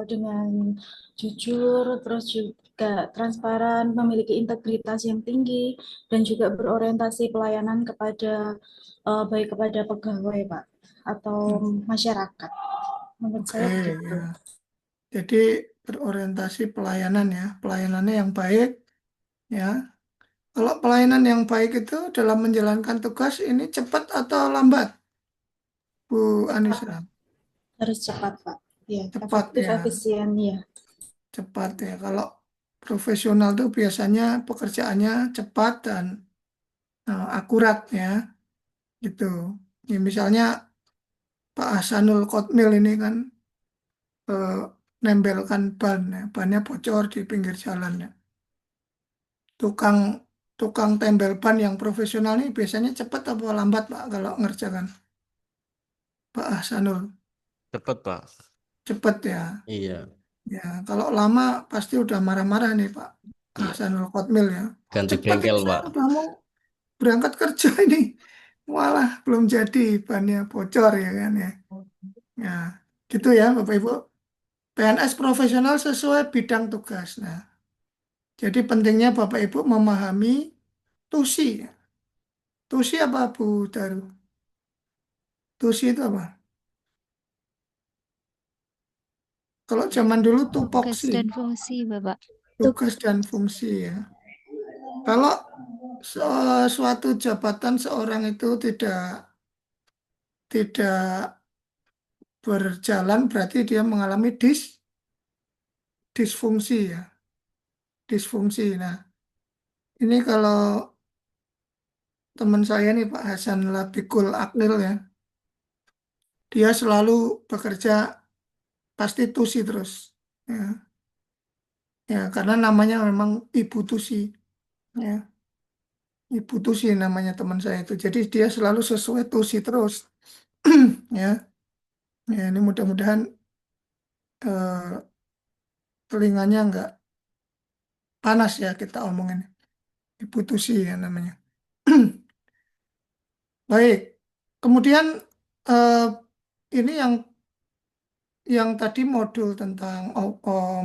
dengan jujur, terus juga transparan, memiliki integritas yang tinggi, dan juga berorientasi pelayanan baik kepada pegawai, Pak, atau masyarakat. Menurut saya Oke, begitu. ya. Jadi berorientasi pelayanan ya, pelayanannya yang baik ya. Kalau pelayanan yang baik itu dalam menjalankan tugas ini cepat atau lambat, Bu Anissa? Harus cepat, Pak. Ya, Cepat efektif, ya, efisien, ya. cepat ya. Kalau profesional tuh biasanya pekerjaannya cepat dan akurat ya, gitu. Ya, misalnya Pak Hasanul Kotmil ini kan eh, nembelkan ban, ya. Bannya bocor di pinggir jalan ya. Tukang tukang tempel ban yang profesional ini biasanya cepat atau lambat Pak kalau ngerjakan? Pak Hasanul Cepet, Pak. cepat ya. Iya. Ya, kalau lama pasti udah marah-marah nih Pak Iya, Hasanul Kotmil ya. ganti Cepat bengkel, ini saya Pak. udah mau berangkat kerja ini. Walah, belum jadi bannya bocor ya kan ya. Ya, gitu ya Bapak Ibu. PNS profesional sesuai bidang tugas. Nah, jadi pentingnya Bapak Ibu memahami TUSI. TUSI apa Bu Daru? TUSI itu apa? Kalau zaman dulu Tugas tupoksi, dan fungsi, Bapak. tugas dan fungsi ya. Kalau suatu jabatan seorang itu tidak berjalan, berarti dia mengalami disfungsi ya, disfungsi. Nah, ini kalau teman saya nih Pak Hasan Labikul Aknil ya, dia selalu bekerja pasti tusi terus. Ya, ya karena namanya memang Ibu Tusi. Ya, Ibu Tusi namanya teman saya itu. Jadi dia selalu sesuai tusi terus. Ya, ya ini mudah-mudahan eh, telinganya nggak panas ya kita omongin. Ibu Tusi ya namanya. Baik. Kemudian eh, ini yang tadi modul tentang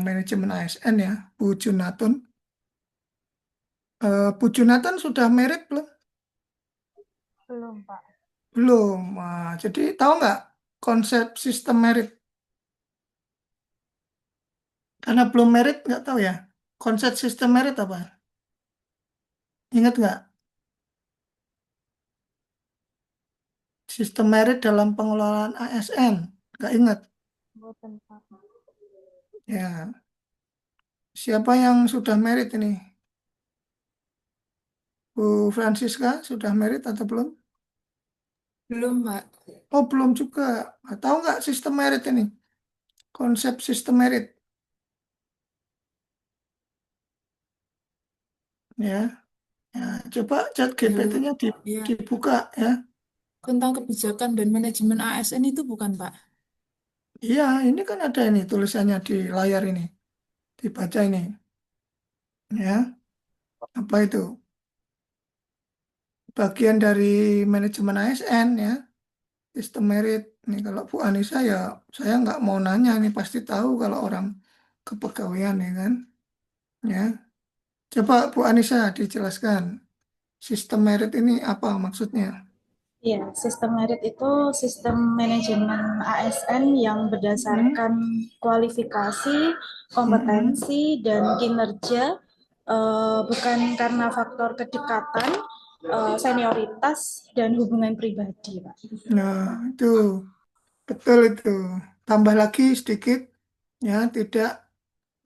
manajemen ASN ya, Bu Junatun. Bu Junatun sudah merit belum? Belum, Pak. Belum. Nah, jadi tahu nggak konsep sistem merit? Karena belum merit nggak tahu ya. Konsep sistem merit apa? Ingat nggak? Sistem merit dalam pengelolaan ASN. Nggak ingat? Boten, Pak. Ya. Siapa yang sudah merit ini? Bu Francisca sudah merit atau belum? Belum, Pak. Oh, belum juga. Nah, tahu nggak sistem merit ini? Konsep sistem merit. Ya, ya, coba chat GPT-nya Ya, dibuka ya. tentang kebijakan dan manajemen ASN itu bukan, Pak? Iya, ini kan ada ini tulisannya di layar ini. Dibaca ini. Ya, apa itu? Bagian dari manajemen ASN ya. Sistem merit. Nih kalau Bu Anissa ya, saya nggak mau nanya. Ini pasti tahu kalau orang kepegawaian ya kan. Ya, coba Bu Anissa dijelaskan. Sistem merit ini apa maksudnya? Iya, sistem merit itu sistem manajemen ASN yang berdasarkan kualifikasi, kompetensi, dan kinerja, bukan karena faktor kedekatan, senioritas, dan hubungan pribadi, Pak. Nah, itu betul itu. Tambah lagi sedikit ya, tidak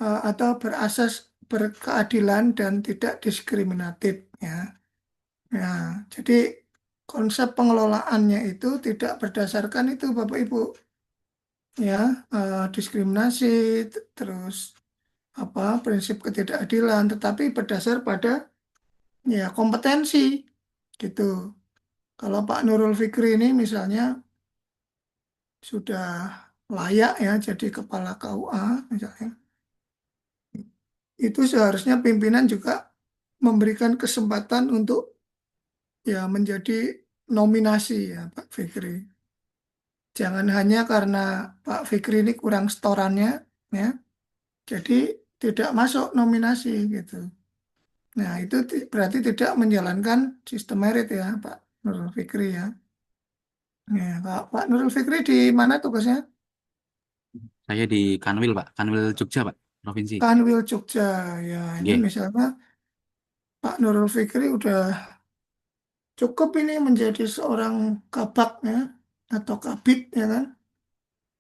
atau berasas berkeadilan dan tidak diskriminatif ya. Ya, jadi konsep pengelolaannya itu tidak berdasarkan itu Bapak Ibu ya, diskriminasi terus apa prinsip ketidakadilan, tetapi berdasar pada ya kompetensi gitu. Kalau Pak Nurul Fikri ini misalnya sudah layak ya jadi kepala KUA misalnya, itu seharusnya pimpinan juga memberikan kesempatan untuk ya menjadi nominasi ya Pak Fikri. Jangan hanya karena Pak Fikri ini kurang setorannya ya, jadi tidak masuk nominasi gitu. Nah, itu berarti tidak menjalankan sistem merit ya Pak Nurul Fikri ya. Ya, Pak Nurul Fikri di mana tugasnya? Saya di Kanwil, Pak. Kanwil Jogja, Pak. Provinsi. Kanwil Jogja ya. Ini Nggih. misalnya Pak Nurul Fikri udah cukup ini menjadi seorang kabak ya atau kabit ya kan.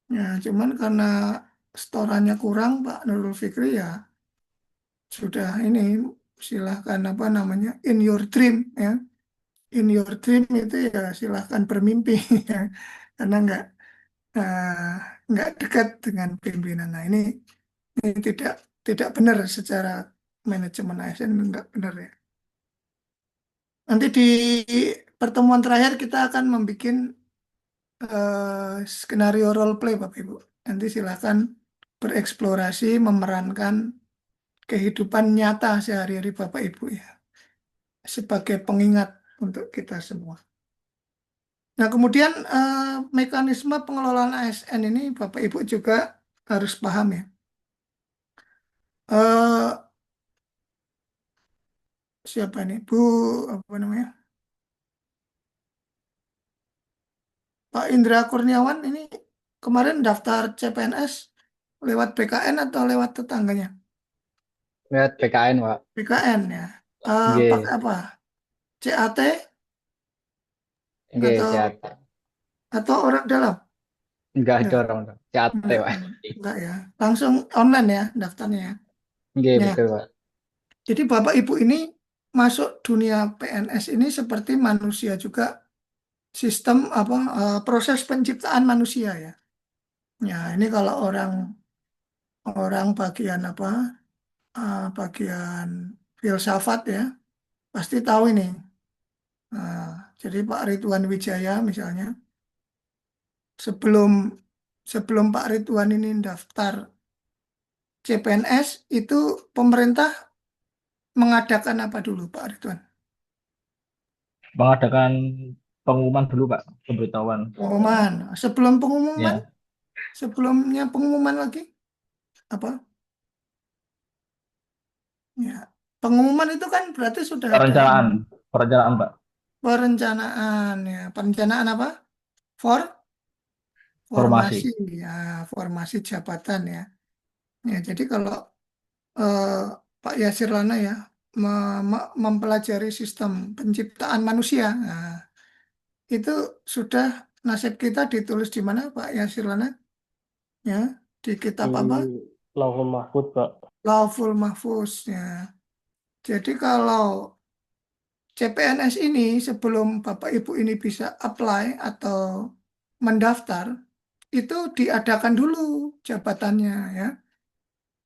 Ya, cuman karena setorannya kurang Pak Nurul Fikri ya sudah ini silahkan apa namanya in your dream ya. In your dream itu ya silahkan bermimpi ya. Karena nggak dekat dengan pimpinan. Nah, ini tidak benar secara manajemen ASN nggak benar ya. Nanti di pertemuan terakhir kita akan membuat skenario role play Bapak Ibu. Nanti silakan bereksplorasi, memerankan kehidupan nyata sehari-hari Bapak Ibu ya, sebagai pengingat untuk kita semua. Nah, kemudian mekanisme pengelolaan ASN ini Bapak Ibu juga harus paham ya. Eh, Siapa ini? Bu, apa namanya? Pak Indra Kurniawan ini kemarin daftar CPNS lewat BKN atau lewat tetangganya? Lihat PKN, Pak. BKN ya. Nggih, Pakai apa? CAT nggih, atau sehat. orang dalam? Enggak ada Enggak, orang, CAT, enggak, Pak. enggak ya. Langsung online ya daftarnya ya. Nggih, Ya, betul, Pak. jadi Bapak Ibu ini masuk dunia PNS ini seperti manusia juga, sistem apa, proses penciptaan manusia ya. Ya, ini kalau orang bagian apa, bagian filsafat ya, pasti tahu ini. Nah, jadi Pak Ridwan Wijaya misalnya, sebelum Pak Ridwan ini daftar CPNS, itu pemerintah mengadakan apa dulu Pak Ridwan? Mengadakan pengumuman dulu, Pak, pemberitahuan. Pengumuman. Sebelum pengumuman, Ya, sebelumnya pengumuman lagi apa? Ya, pengumuman itu kan berarti sudah ada ini, perencanaan, Pak. perencanaan ya. Perencanaan apa? For Formasi Formasi. ya, formasi jabatan ya. Ya, jadi kalau eh, Pak Yasir Lana ya mempelajari sistem penciptaan manusia, nah, itu sudah nasib kita ditulis di mana Pak Yasir Lana? Ya, di kitab Di apa? Lauhul Mahfuz, Pak. Lauhul Mahfuz ya. Jadi kalau CPNS ini sebelum Bapak Ibu ini bisa apply atau mendaftar, itu diadakan dulu jabatannya ya.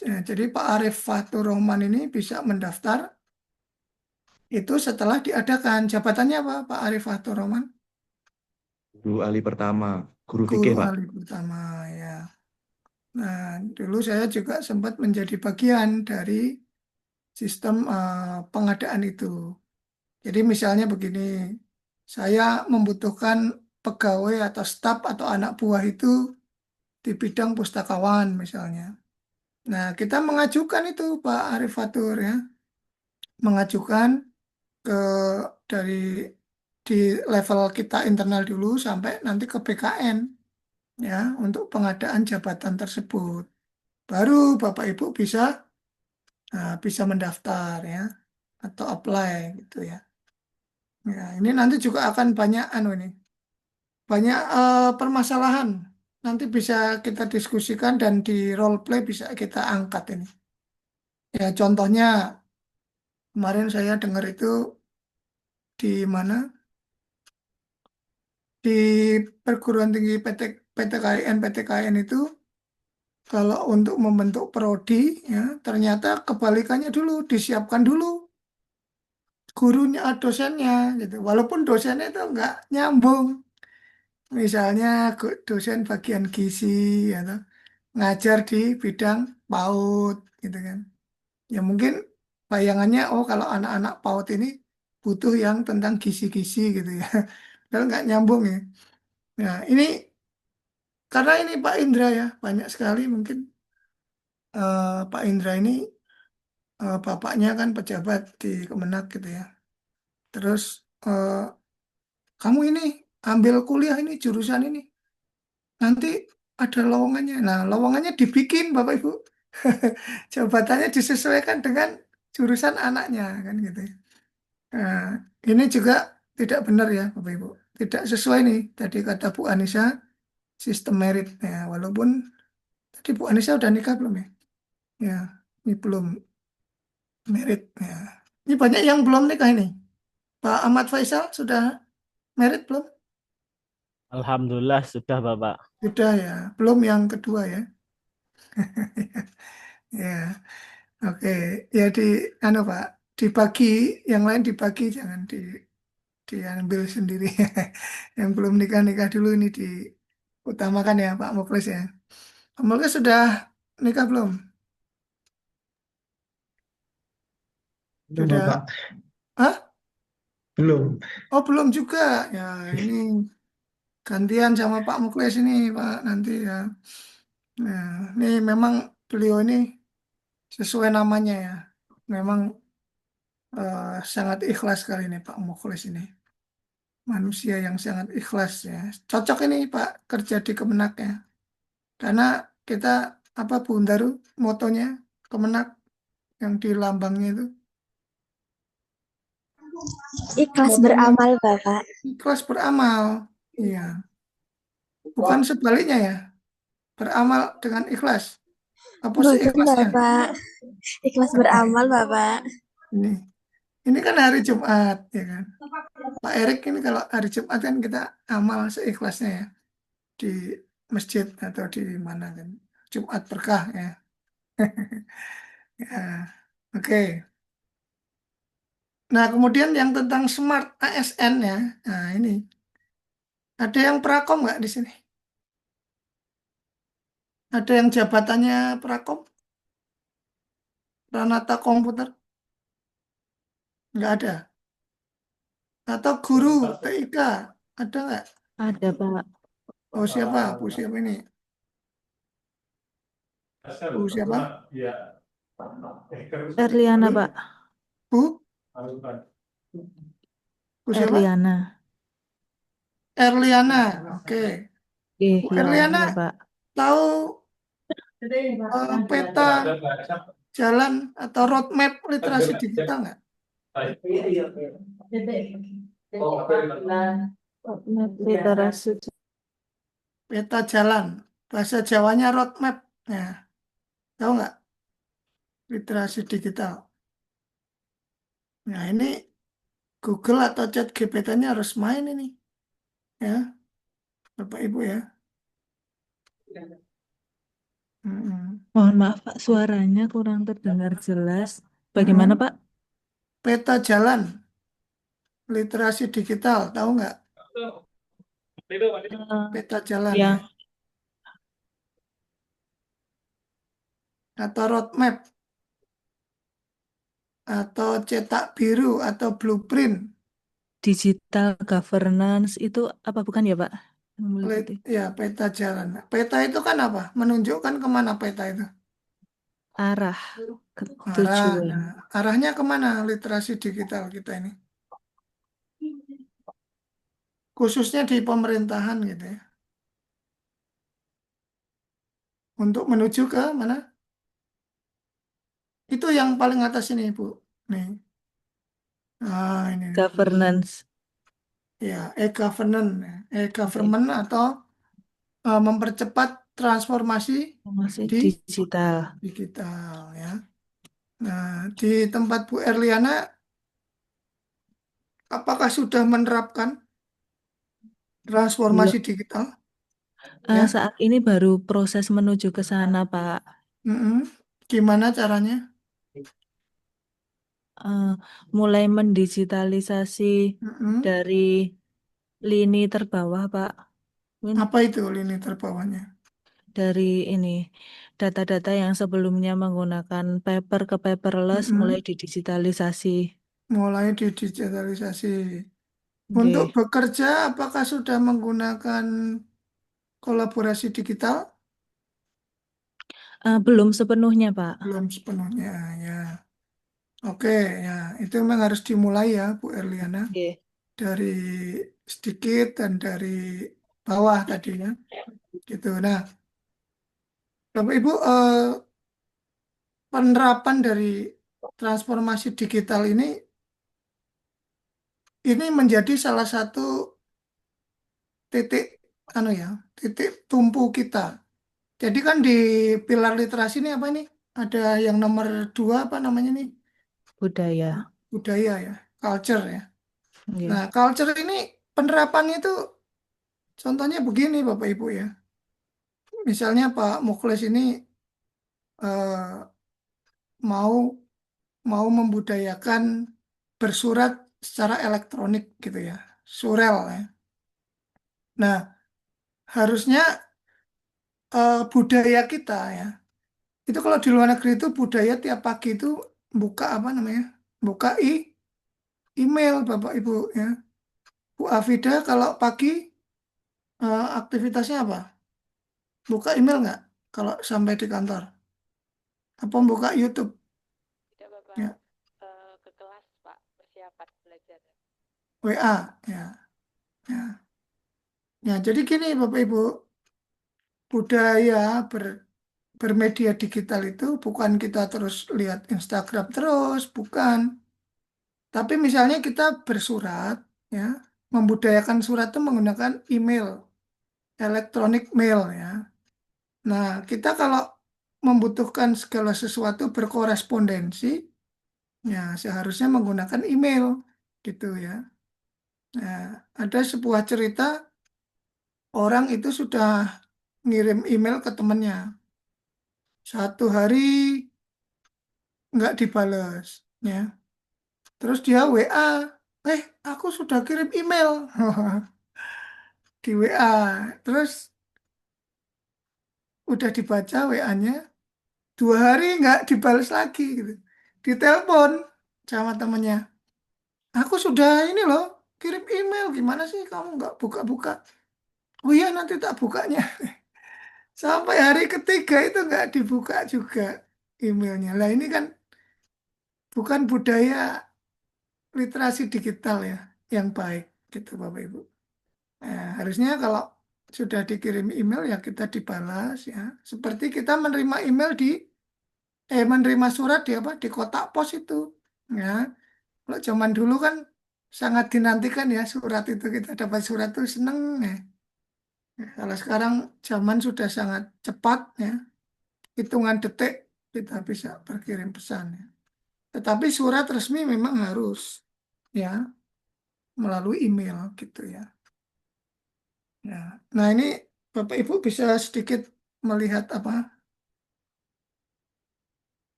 Jadi Pak Arif Fatur Rahman ini bisa mendaftar itu setelah diadakan. Jabatannya apa Pak Arif Fatur Rahman? Guru ahli pertama, guru Guru fikih, Pak. ahli pertama ya. Nah, dulu saya juga sempat menjadi bagian dari sistem pengadaan itu. Jadi misalnya begini, saya membutuhkan pegawai atau staf atau anak buah itu di bidang pustakawan misalnya. Nah, kita mengajukan itu Pak Arif Fatur ya, mengajukan ke dari di level kita internal dulu sampai nanti ke BKN ya untuk pengadaan jabatan tersebut. Baru Bapak Ibu bisa mendaftar ya atau apply gitu ya. Ya, ini nanti juga akan banyak ini banyak permasalahan. Nanti bisa kita diskusikan dan di role play bisa kita angkat ini. Ya, contohnya kemarin saya dengar itu di mana? Di perguruan tinggi PTKN itu kalau untuk membentuk prodi ya ternyata kebalikannya dulu, disiapkan dulu gurunya, dosennya gitu. Walaupun dosennya itu nggak nyambung. Misalnya dosen bagian gizi atau ngajar di bidang PAUD gitu kan. Ya mungkin bayangannya oh kalau anak-anak PAUD ini butuh yang tentang gizi-gizi gitu ya. Padahal nggak nyambung ya. Nah, ini karena ini Pak Indra ya, banyak sekali mungkin Pak Indra ini bapaknya kan pejabat di Kemenak gitu ya. Terus eh, kamu ini ambil kuliah ini jurusan ini, nanti ada lowongannya. Nah, lowongannya dibikin Bapak Ibu. Jabatannya disesuaikan dengan jurusan anaknya kan gitu ya. Nah, ini juga tidak benar ya Bapak Ibu. Tidak sesuai nih tadi kata Bu Anissa sistem merit ya. Walaupun tadi Bu Anissa udah nikah belum ya? Ya, ini belum merit ya. Ini banyak yang belum nikah ini. Pak Ahmad Faisal sudah merit belum? Alhamdulillah sudah Bapak. Sudah ya. Belum yang kedua ya. Ya, oke. Ya Pak, dibagi, yang lain dibagi, jangan diambil sendiri. Yang belum nikah nikah dulu ini diutamakan ya Pak Muklis ya. Pak Muklis sudah nikah belum? Belum, Sudah? Pak. Hah? Belum. Oh, belum juga. Ya, ini gantian sama Pak Muklis ini, Pak, nanti ya. Nah, ini memang beliau ini sesuai namanya ya. Memang sangat ikhlas kali ini Pak Muklis ini. Manusia yang sangat ikhlas ya. Cocok ini Pak kerja di Kemenak ya. Karena kita apa Bundaru motonya Kemenak yang di lambangnya itu Ikhlas motonya beramal, Bapak. ikhlas beramal. Iya, bukan sebaliknya ya. Beramal dengan ikhlas. Apa sih Bukan, ikhlasnya? Bapak. Ikhlas beramal, Bapak. Ini kan hari Jumat ya kan. Pak Erik ini kalau hari Jumat kan kita amal seikhlasnya ya di masjid atau di mana kan. Jumat berkah ya. Ya, oke. Nah, kemudian yang tentang Smart ASN ya. Nah, ini ada yang prakom nggak di sini? Ada yang jabatannya prakom? Pranata komputer? Nggak ada. Atau guru TIK? Ada nggak? Ada, Pak. Oh, siapa? Bu siapa ini? Bu siapa? Erliana, Pak. Bu? Bu siapa? Erliana. Erliana. Oke. Bu Iya, Erliana iya, Pak. tahu peta jalan atau roadmap literasi digital nggak? Literasi. Peta jalan. Bahasa Jawanya roadmap. Nah, tahu nggak? Literasi digital. Nah, ini Google atau chat GPT-nya harus main ini. Ya, Bapak Ibu ya. Mohon maaf, Pak. Suaranya kurang terdengar jelas. Bagaimana, Pak? Peta jalan. Literasi digital. Tahu nggak? Peta jalan yang ya. Atau roadmap. Atau cetak biru. Atau blueprint. digital governance itu apa bukan ya, Pak? Yang meliputi. Ya, peta jalan. Peta itu kan apa? Menunjukkan kemana peta itu? Arah ke Arah. tujuan. Nah, arahnya kemana literasi digital kita ini? Khususnya di pemerintahan gitu ya. Untuk menuju ke mana? Itu yang paling atas ini, Bu. Nih. Ah, ini. Governance. Ya, e-governance. E-government atau mempercepat transformasi Masih di digital. digital ya. Nah, di tempat Bu Erliana, apakah sudah menerapkan transformasi Belum. digital? Ya. Saat ini baru proses menuju ke sana, Pak. Gimana caranya? Mulai mendigitalisasi dari lini terbawah, Pak. Apa itu lini terbawahnya? Dari ini data-data yang sebelumnya menggunakan paper ke paperless mulai didigitalisasi. Mulai didigitalisasi. Oke. Untuk bekerja, apakah sudah menggunakan kolaborasi digital? Belum sepenuhnya, Pak. Belum sepenuhnya, ya. Oke, ya. Itu memang harus dimulai ya, Bu Erliana. Dari sedikit dan dari bawah tadinya. Gitu. Nah, Bapak Ibu, penerapan dari transformasi digital ini menjadi salah satu titik titik tumpu kita. Jadi kan di pilar literasi ini apa ini? Ada yang nomor 2 apa namanya nih? Budaya. Budaya ya, culture ya. Oke. Nah, culture ini penerapannya itu contohnya begini Bapak Ibu ya. Misalnya Pak Mukhlis ini mau membudayakan bersurat secara elektronik gitu ya, surel ya. Nah, harusnya budaya kita ya Itu kalau di luar negeri itu budaya tiap pagi itu buka apa namanya? Buka email Bapak Ibu ya. Bu Afida kalau pagi aktivitasnya apa? Buka email nggak kalau sampai di kantor? Apa buka YouTube? Tidak, Bapak. Ya, Ke kelas, Pak, persiapan belajar. WA ya. Ya. Ya, jadi gini Bapak Ibu, budaya bermedia digital itu bukan kita terus lihat Instagram terus, bukan. Tapi misalnya kita bersurat, ya, membudayakan surat itu menggunakan email, elektronik mail, ya. Nah, kita kalau membutuhkan segala sesuatu berkorespondensi, ya seharusnya menggunakan email, gitu ya. Nah, ada sebuah cerita orang itu sudah ngirim email ke temannya, satu hari nggak dibales, ya. Terus dia WA, aku sudah kirim email di WA. Terus udah dibaca WA-nya, 2 hari nggak dibales lagi gitu. Ditelepon sama temennya, aku sudah ini loh kirim email, gimana sih kamu nggak buka-buka? Oh iya nanti tak bukanya. Sampai hari ketiga itu nggak dibuka juga emailnya. Lah ini kan bukan budaya literasi digital ya yang baik gitu Bapak Ibu. Nah, harusnya kalau sudah dikirim email ya kita dibalas ya. Seperti kita menerima email menerima surat di apa di kotak pos itu. Ya, kalau zaman dulu kan sangat dinantikan ya surat itu, kita dapat surat itu seneng ya. Ya, kalau sekarang zaman sudah sangat cepat ya, hitungan detik kita bisa berkirim pesan ya. Tetapi surat resmi memang harus ya melalui email gitu ya. Ya. Nah ini Bapak Ibu bisa sedikit melihat apa?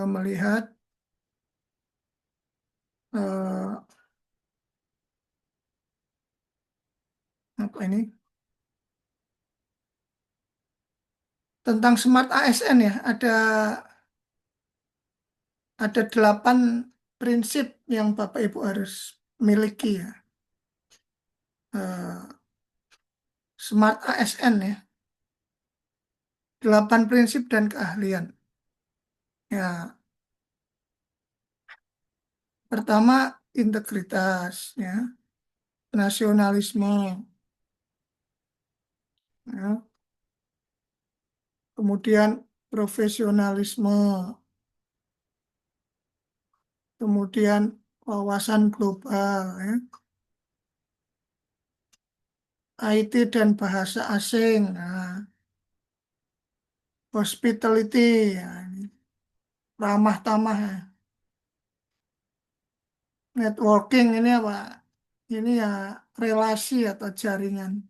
Melihat apa ini tentang Smart ASN ya. Ada 8 prinsip yang Bapak Ibu harus miliki ya. Smart ASN ya. 8 prinsip dan keahlian. Ya, pertama integritas ya, nasionalisme, ya. Kemudian profesionalisme, kemudian wawasan global, ya. IT dan bahasa asing, nah, hospitality, ya, ramah tamah, ya. Networking ini apa? Ini ya relasi atau jaringan,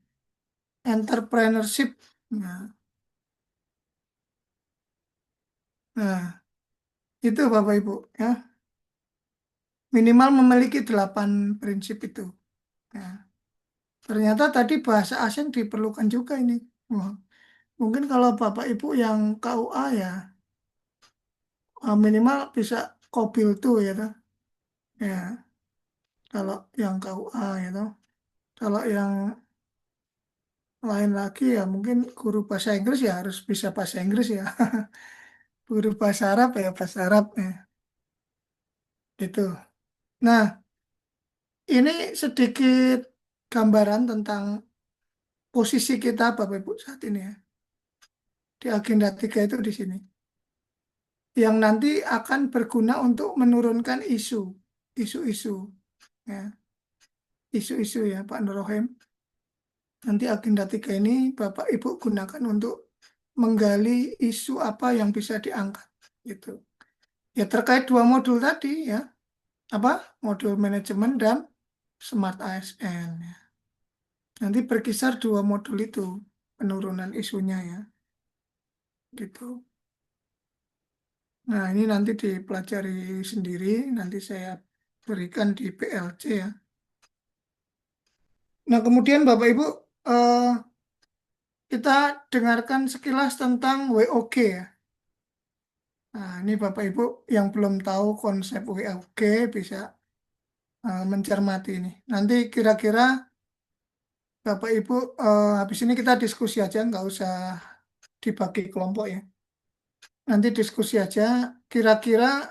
entrepreneurship. Nah, itu Bapak Ibu ya. Minimal memiliki 8 prinsip itu. Ya. Ternyata tadi bahasa asing diperlukan juga ini. Wah, mungkin kalau Bapak Ibu yang KUA ya minimal bisa Kobil tuh ya toh. Ya, kalau yang KUA ya toh. Kalau yang lain lagi ya mungkin guru bahasa Inggris ya harus bisa bahasa Inggris ya. Guru bahasa Arab ya bahasa Arab ya. Itu. Nah, ini sedikit gambaran tentang posisi kita Bapak Ibu saat ini ya. Di agenda 3 itu di sini. Yang nanti akan berguna untuk menurunkan isu-isu ya. Isu-isu ya Pak Nurrohim. Nanti agenda 3 ini Bapak Ibu gunakan untuk menggali isu apa yang bisa diangkat gitu. Ya terkait 2 modul tadi ya. Apa? Modul manajemen dan Smart ASN ya. Nanti berkisar 2 modul itu penurunan isunya ya. Gitu. Nah, ini nanti dipelajari sendiri, nanti saya berikan di PLC ya. Nah, kemudian Bapak Ibu, kita dengarkan sekilas tentang WOG ya. Nah, ini Bapak Ibu yang belum tahu konsep WOG bisa mencermati ini. Nanti kira-kira Bapak Ibu habis ini kita diskusi aja, nggak usah dibagi kelompok ya. Nanti diskusi aja, kira-kira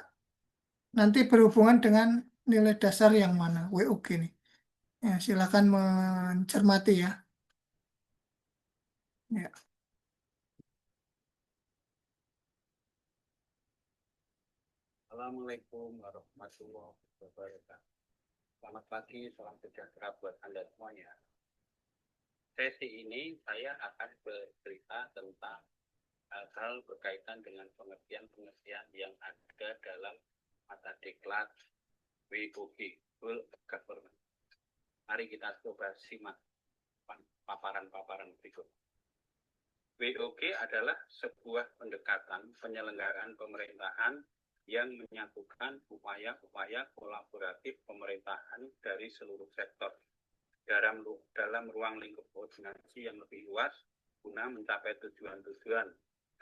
nanti berhubungan dengan nilai dasar yang mana WOG ini. Ya, silakan mencermati ya. Ya. Assalamualaikum warahmatullahi wabarakatuh. Selamat pagi, salam sejahtera buat Anda semuanya. Sesi ini saya akan bercerita tentang hal-hal berkaitan dengan pengertian-pengertian yang ada dalam mata diklat WOG, Whole of Government. Mari kita coba simak paparan-paparan berikut. WOG adalah sebuah pendekatan penyelenggaraan pemerintahan yang menyatukan upaya-upaya kolaboratif pemerintahan dari seluruh sektor dalam ruang lingkup koordinasi yang lebih luas guna mencapai tujuan-tujuan: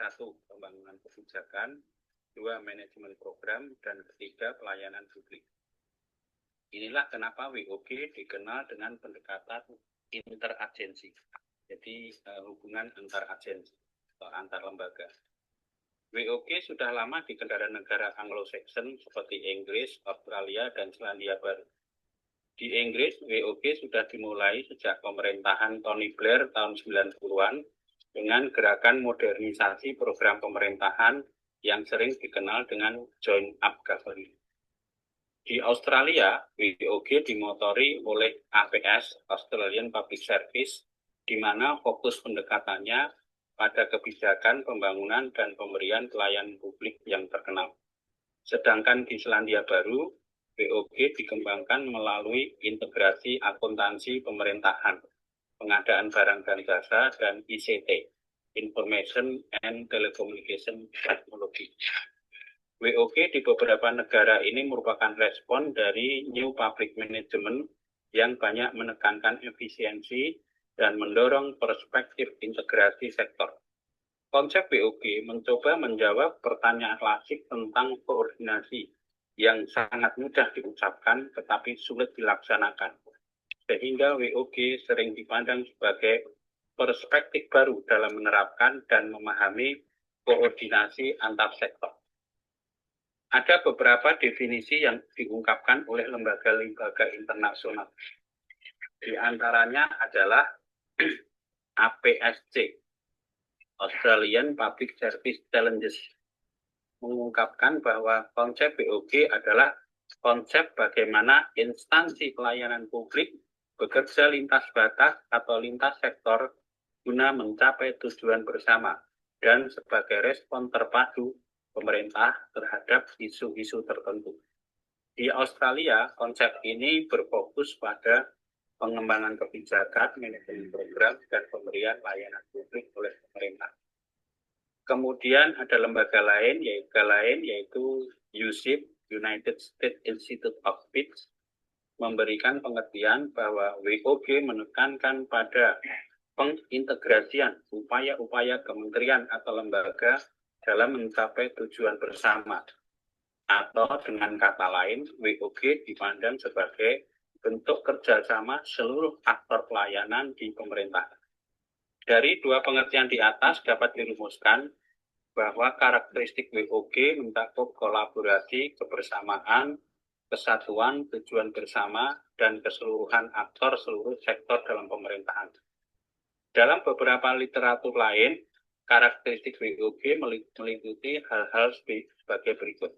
1. Pembangunan kebijakan, 2. Manajemen program, dan 3. Pelayanan publik. Inilah kenapa WOG dikenal dengan pendekatan interagensi, jadi hubungan antar agensi atau antar lembaga. WOG sudah lama di negara Anglo-Saxon seperti Inggris, Australia, dan Selandia Baru. Di Inggris, WOG sudah dimulai sejak pemerintahan Tony Blair tahun 90-an dengan gerakan modernisasi program pemerintahan yang sering dikenal dengan Joint Up Government. Di Australia, WOG dimotori oleh APS, Australian Public Service, di mana fokus pendekatannya pada kebijakan pembangunan dan pemberian pelayanan publik yang terkenal. Sedangkan di Selandia Baru, WOG dikembangkan melalui integrasi akuntansi pemerintahan, pengadaan barang dan jasa, dan ICT, Information and Telecommunication Technology. WOG di beberapa negara ini merupakan respon dari New Public Management yang banyak menekankan efisiensi dan mendorong perspektif integrasi sektor. Konsep WOG mencoba menjawab pertanyaan klasik tentang koordinasi yang sangat mudah diucapkan tetapi sulit dilaksanakan. Sehingga WOG sering dipandang sebagai perspektif baru dalam menerapkan dan memahami koordinasi antar sektor. Ada beberapa definisi yang diungkapkan oleh lembaga-lembaga internasional. Di antaranya adalah APSC, Australian Public Service Challenges, mengungkapkan bahwa konsep WOG adalah konsep bagaimana instansi pelayanan publik bekerja lintas batas atau lintas sektor guna mencapai tujuan bersama dan sebagai respon terpadu pemerintah terhadap isu-isu tertentu. Di Australia, konsep ini berfokus pada pengembangan kebijakan, manajemen program, dan pemberian layanan publik oleh pemerintah. Kemudian ada lembaga lain yaitu USIP, United States Institute of Peace, memberikan pengertian bahwa WOG menekankan pada pengintegrasian upaya-upaya kementerian atau lembaga dalam mencapai tujuan bersama. Atau dengan kata lain, WOG dipandang sebagai bentuk kerjasama seluruh aktor pelayanan di pemerintahan. Dari dua pengertian di atas dapat dirumuskan bahwa karakteristik WOG mencakup kolaborasi, kebersamaan, kesatuan, tujuan bersama, dan keseluruhan aktor seluruh sektor dalam pemerintahan. Dalam beberapa literatur lain, karakteristik WOG meliputi hal-hal sebagai berikut.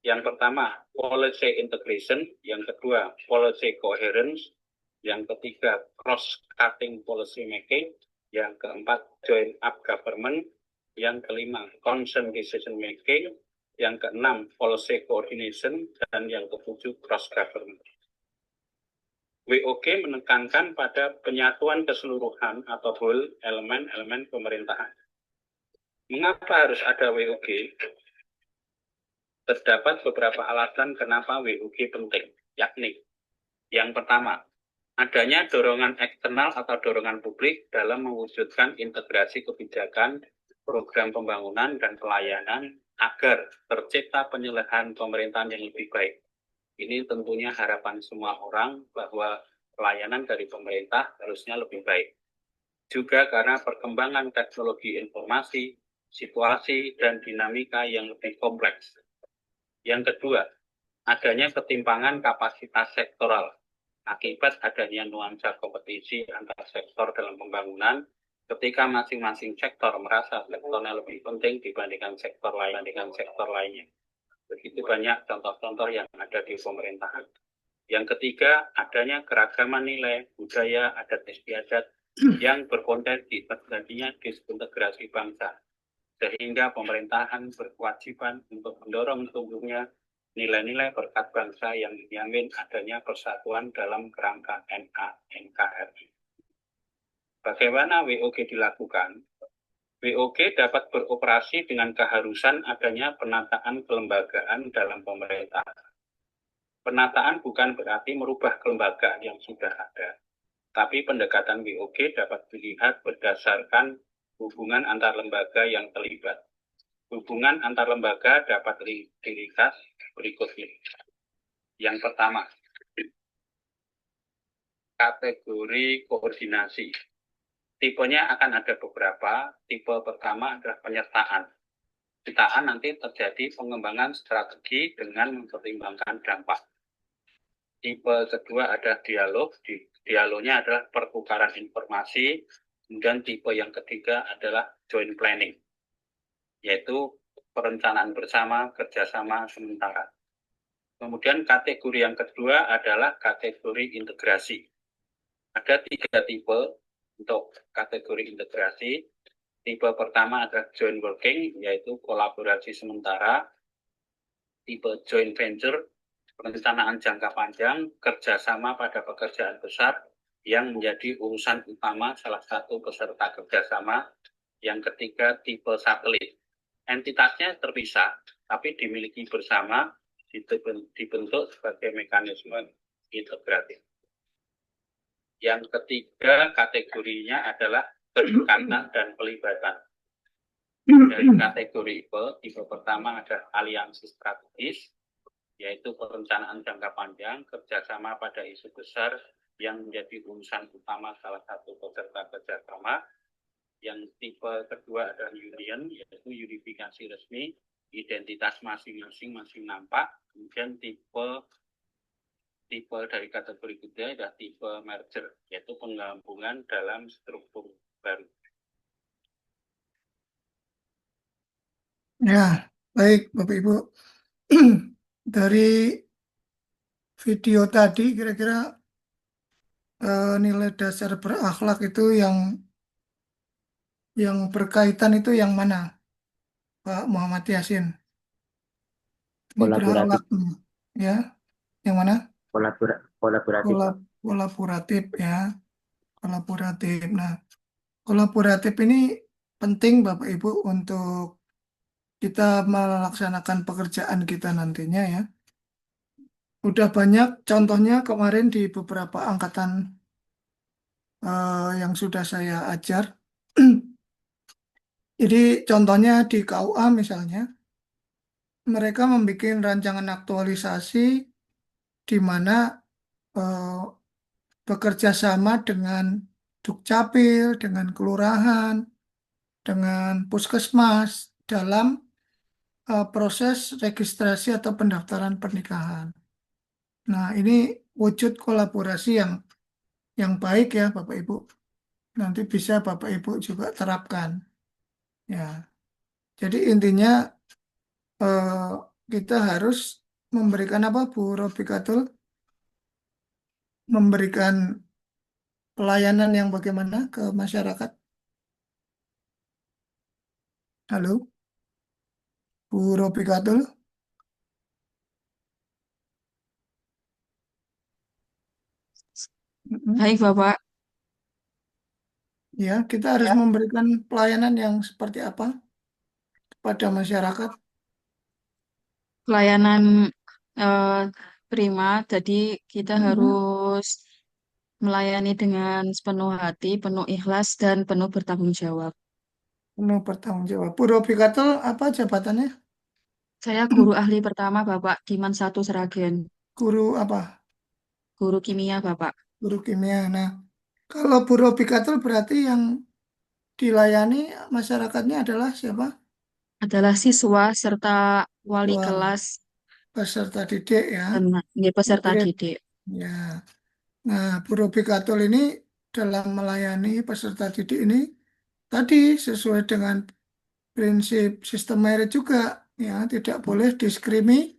Yang pertama, policy integration. Yang kedua, policy coherence. Yang ketiga, cross-cutting policy making. Yang keempat, joint up government. Yang kelima, consent decision making. Yang keenam, policy coordination. Dan yang ketujuh, cross government. WOG menekankan pada penyatuan keseluruhan atau whole elemen-elemen pemerintahan. Mengapa harus ada WOG? Terdapat beberapa alasan kenapa WOG penting, yakni yang pertama, adanya dorongan eksternal atau dorongan publik dalam mewujudkan integrasi kebijakan program pembangunan dan pelayanan agar tercipta penyelenggaraan pemerintahan yang lebih baik. Ini tentunya harapan semua orang bahwa pelayanan dari pemerintah harusnya lebih baik. Juga karena perkembangan teknologi informasi, situasi, dan dinamika yang lebih kompleks. Yang kedua, adanya ketimpangan kapasitas sektoral akibat adanya nuansa kompetisi antar sektor dalam pembangunan ketika masing-masing sektor merasa sektornya lebih penting dibandingkan sektor lainnya. Begitu banyak contoh-contoh yang ada di pemerintahan. Yang ketiga, adanya keragaman nilai, budaya, adat istiadat yang berpotensi terjadinya disintegrasi bangsa, sehingga pemerintahan berkewajiban untuk mendorong tumbuhnya nilai-nilai berkat bangsa yang menjamin adanya persatuan dalam kerangka NKRI. Bagaimana WOG dilakukan? WOG dapat beroperasi dengan keharusan adanya penataan kelembagaan dalam pemerintahan. Penataan bukan berarti merubah kelembagaan yang sudah ada, tapi pendekatan WOG dapat dilihat berdasarkan hubungan antar lembaga yang terlibat. Hubungan antar lembaga dapat dilihat berikut ini. Yang pertama, kategori koordinasi. Tipenya akan ada beberapa. Tipe pertama adalah penyertaan. Penyertaan nanti terjadi pengembangan strategi dengan mempertimbangkan dampak. Tipe kedua adalah dialog. Dialognya adalah pertukaran informasi. Kemudian tipe yang ketiga adalah joint planning, yaitu perencanaan bersama, kerjasama sementara. Kemudian kategori yang kedua adalah kategori integrasi. Ada 3 tipe untuk kategori integrasi. Tipe pertama adalah joint working, yaitu kolaborasi sementara. Tipe joint venture, perencanaan jangka panjang, kerjasama pada pekerjaan besar, yang menjadi urusan utama salah satu peserta kerjasama. Yang ketiga, tipe satelit. Entitasnya terpisah, tapi dimiliki bersama, dibentuk sebagai mekanisme integratif. Yang ketiga, kategorinya adalah kedekatan dan pelibatan. Dari kategori tipe pertama adalah aliansi strategis, yaitu perencanaan jangka panjang, kerjasama pada isu besar, yang menjadi urusan utama salah satu peserta kerjasama. Yang tipe kedua adalah union, yaitu unifikasi resmi, identitas masing-masing masih nampak. Kemudian tipe dari kategori kedua adalah tipe merger, yaitu penggabungan dalam struktur baru. Ya, baik Bapak Ibu. Dari video tadi kira-kira nilai dasar berakhlak itu yang berkaitan itu yang mana, Pak Muhammad Yasin? Ini berakhlak, ya, yang mana? Kolaboratif. Kolaboratif, ya, kolaboratif. Nah, kolaboratif ini penting Bapak Ibu untuk kita melaksanakan pekerjaan kita nantinya, ya. Udah banyak contohnya kemarin di beberapa angkatan yang sudah saya ajar. Jadi contohnya di KUA misalnya, mereka membuat rancangan aktualisasi di mana bekerja sama dengan Dukcapil, dengan kelurahan, dengan puskesmas dalam proses registrasi atau pendaftaran pernikahan. Nah, ini wujud kolaborasi yang baik ya Bapak Ibu. Nanti bisa Bapak Ibu juga terapkan. Ya. Jadi intinya kita harus memberikan apa Bu Robikatul? Memberikan pelayanan yang bagaimana ke masyarakat? Halo? Bu Robikatul? Baik, Bapak. Ya, kita harus memberikan pelayanan yang seperti apa kepada masyarakat? Pelayanan prima, jadi kita harus melayani dengan sepenuh hati, penuh ikhlas, dan penuh bertanggung jawab. Penuh bertanggung jawab. Purobikatul apa jabatannya? Saya guru ahli pertama Bapak di Man 1 Seragen. Guru apa? Guru kimia Bapak. Guru kimia. Nah, kalau purobikatul berarti yang dilayani masyarakatnya adalah siapa? Adalah siswa serta wali Wah, kelas peserta didik ya, dan peserta murid. didik. Ya. Nah, purobikatul ini dalam melayani peserta didik ini tadi sesuai dengan prinsip sistem merit juga ya, tidak boleh diskriminatif,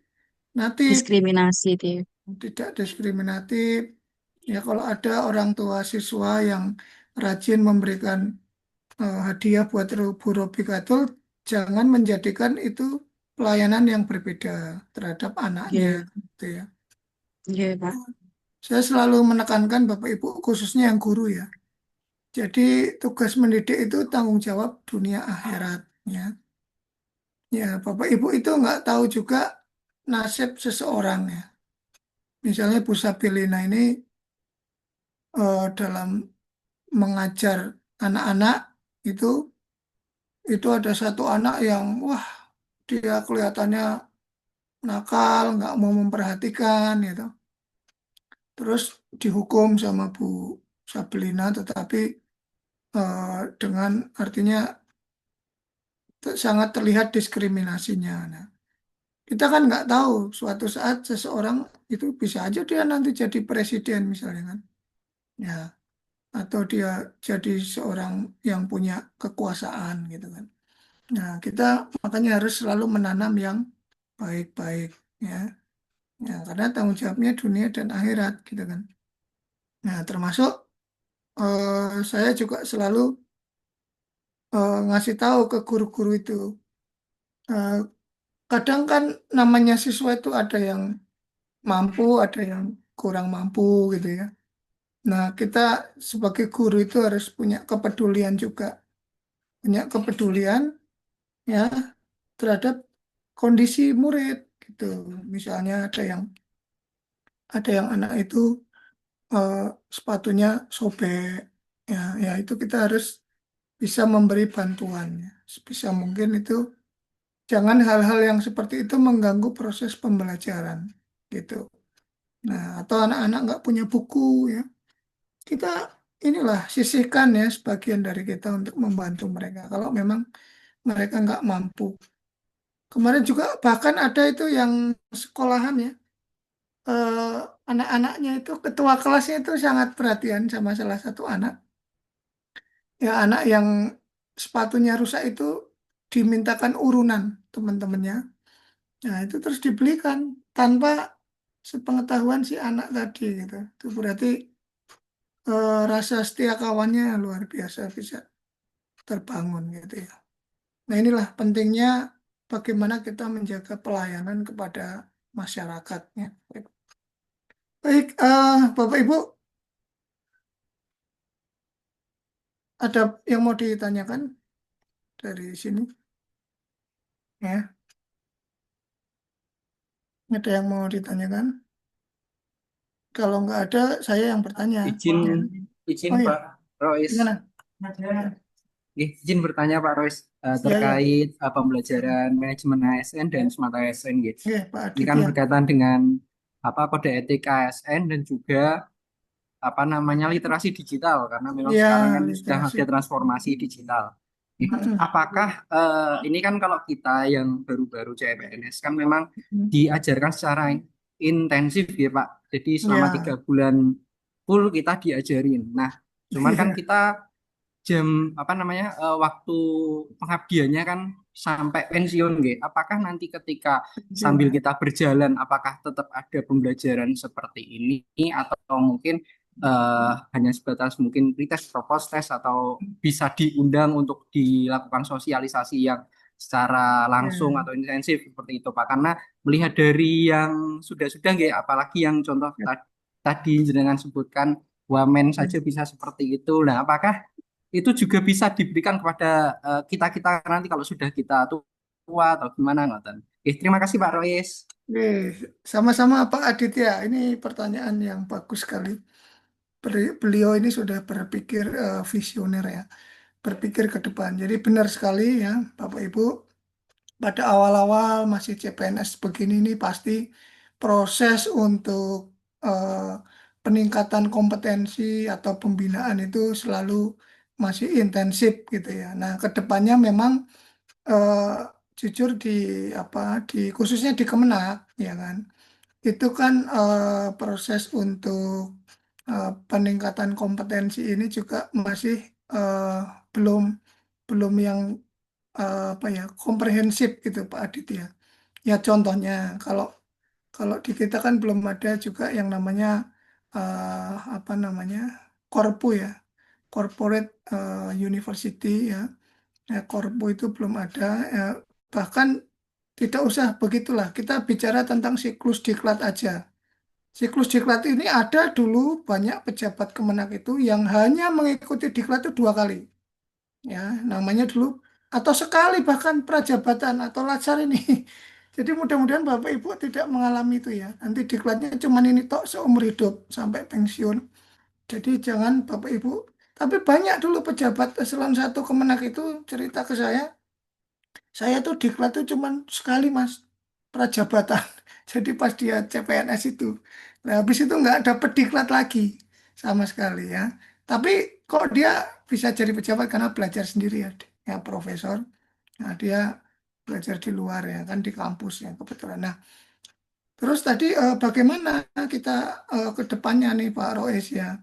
Diskriminasi dia. tidak diskriminatif. Ya, kalau ada orang tua siswa yang rajin memberikan hadiah buat purobikatul, jangan menjadikan itu pelayanan yang berbeda terhadap anaknya, Iya, gitu ya. iya Pak. Saya selalu menekankan Bapak Ibu, khususnya yang guru ya. Jadi tugas mendidik itu tanggung jawab dunia akhirat ya. Ya, Bapak Ibu itu nggak tahu juga nasib seseorang ya. Misalnya Bu Sabilina ini dalam mengajar anak-anak itu ada satu anak yang wah dia kelihatannya nakal, nggak mau memperhatikan gitu. Terus dihukum sama Bu Sabilina, tetapi dengan artinya sangat terlihat diskriminasinya. Nah, kita kan nggak tahu suatu saat seseorang itu bisa aja dia nanti jadi presiden misalnya kan, ya, atau dia jadi seorang yang punya kekuasaan gitu kan. Nah, kita makanya harus selalu menanam yang baik-baik ya, ya karena tanggung jawabnya dunia dan akhirat gitu kan. Nah, termasuk saya juga selalu ngasih tahu ke guru-guru itu. Eh, Kadang kan namanya siswa itu ada yang mampu, ada yang kurang mampu gitu ya. Nah, kita sebagai guru itu harus punya kepedulian juga, punya kepedulian ya terhadap kondisi murid gitu. Misalnya ada yang anak itu eh, sepatunya sobek, ya, ya itu kita harus bisa memberi bantuan ya. Sebisa mungkin itu jangan hal-hal yang seperti itu mengganggu proses pembelajaran gitu. Nah, atau anak-anak nggak punya buku ya, kita inilah sisihkan ya sebagian dari kita untuk membantu mereka kalau memang mereka nggak mampu. Kemarin juga bahkan ada itu yang sekolahan ya, eh, anak-anaknya itu ketua kelasnya itu sangat perhatian sama salah satu anak. Ya anak yang sepatunya rusak itu dimintakan urunan teman-temannya. Nah itu terus dibelikan tanpa sepengetahuan si anak tadi gitu. Itu berarti rasa setia kawannya luar biasa bisa terbangun gitu ya. Nah inilah pentingnya bagaimana kita menjaga pelayanan kepada masyarakatnya. Baik, Bapak Ibu, ada yang mau ditanyakan dari sini? Ya, ada yang mau ditanyakan? Kalau nggak ada, saya yang bertanya. Izin, Ya. izin Oh ya, Pak Rois. gimana? Izin bertanya Pak Rois Ya, ya. terkait pembelajaran manajemen ASN dan smart ASN gitu. Ya, Pak Ini kan Aditya. berkaitan dengan kode etik ASN dan juga literasi digital karena memang Ya, sekarang kan sudah literasi. ada transformasi digital. Apakah ini kan kalau kita yang baru-baru CPNS kan memang diajarkan secara intensif ya Pak. Jadi selama Ya, 3 bulan full kita diajarin. Nah, cuman kan iya. kita jam waktu pengabdiannya kan sampai pensiun gitu. Apakah nanti ketika sambil kita berjalan apakah tetap ada pembelajaran seperti ini atau mungkin hanya sebatas mungkin pretest, propose test atau bisa diundang untuk dilakukan sosialisasi yang secara langsung Ya, atau intensif seperti itu Pak. Karena melihat dari yang sudah-sudah gitu, apalagi yang contoh tadi jenengan sebutkan wamen saja bisa seperti itu. Nah, apakah itu juga bisa diberikan kepada kita-kita nanti kalau sudah kita tua atau gimana ngoten. Terima kasih Pak Rois. Oke, sama-sama Pak Aditya. Ini pertanyaan yang bagus sekali. Beliau ini sudah berpikir visioner ya. berpikir ke depan. Jadi benar sekali ya Bapak Ibu, pada awal-awal masih CPNS begini ini pasti proses untuk peningkatan kompetensi atau pembinaan itu selalu masih intensif gitu ya. Nah, kedepannya memang eh, jujur di khususnya di Kemenak ya kan, itu kan proses untuk peningkatan kompetensi ini juga masih eh, belum belum yang apa ya komprehensif gitu Pak Adit ya. Ya contohnya kalau kalau di kita kan belum ada juga yang namanya apa namanya Korpu ya, Corporate University ya. Ya, Korpu itu belum ada. Ya, bahkan tidak usah begitulah. Kita bicara tentang siklus diklat aja. Siklus diklat ini ada dulu banyak pejabat Kemenak itu yang hanya mengikuti diklat itu 2 kali. Ya, namanya dulu atau sekali bahkan prajabatan atau latsar ini. Jadi mudah-mudahan Bapak Ibu tidak mengalami itu ya. Nanti diklatnya cuma ini tok seumur hidup sampai pensiun. Jadi jangan Bapak Ibu. Tapi banyak dulu pejabat eselon 1 Kemenak itu cerita ke saya tuh diklat tuh cuma sekali Mas, prajabatan. Jadi pas dia CPNS itu. Nah, habis itu nggak dapet diklat lagi sama sekali ya. Tapi kok dia bisa jadi pejabat karena belajar sendiri ya profesor. Nah, dia belajar di luar ya kan di kampus ya kebetulan. Nah, terus tadi bagaimana kita ke depannya nih Pak Rois ya.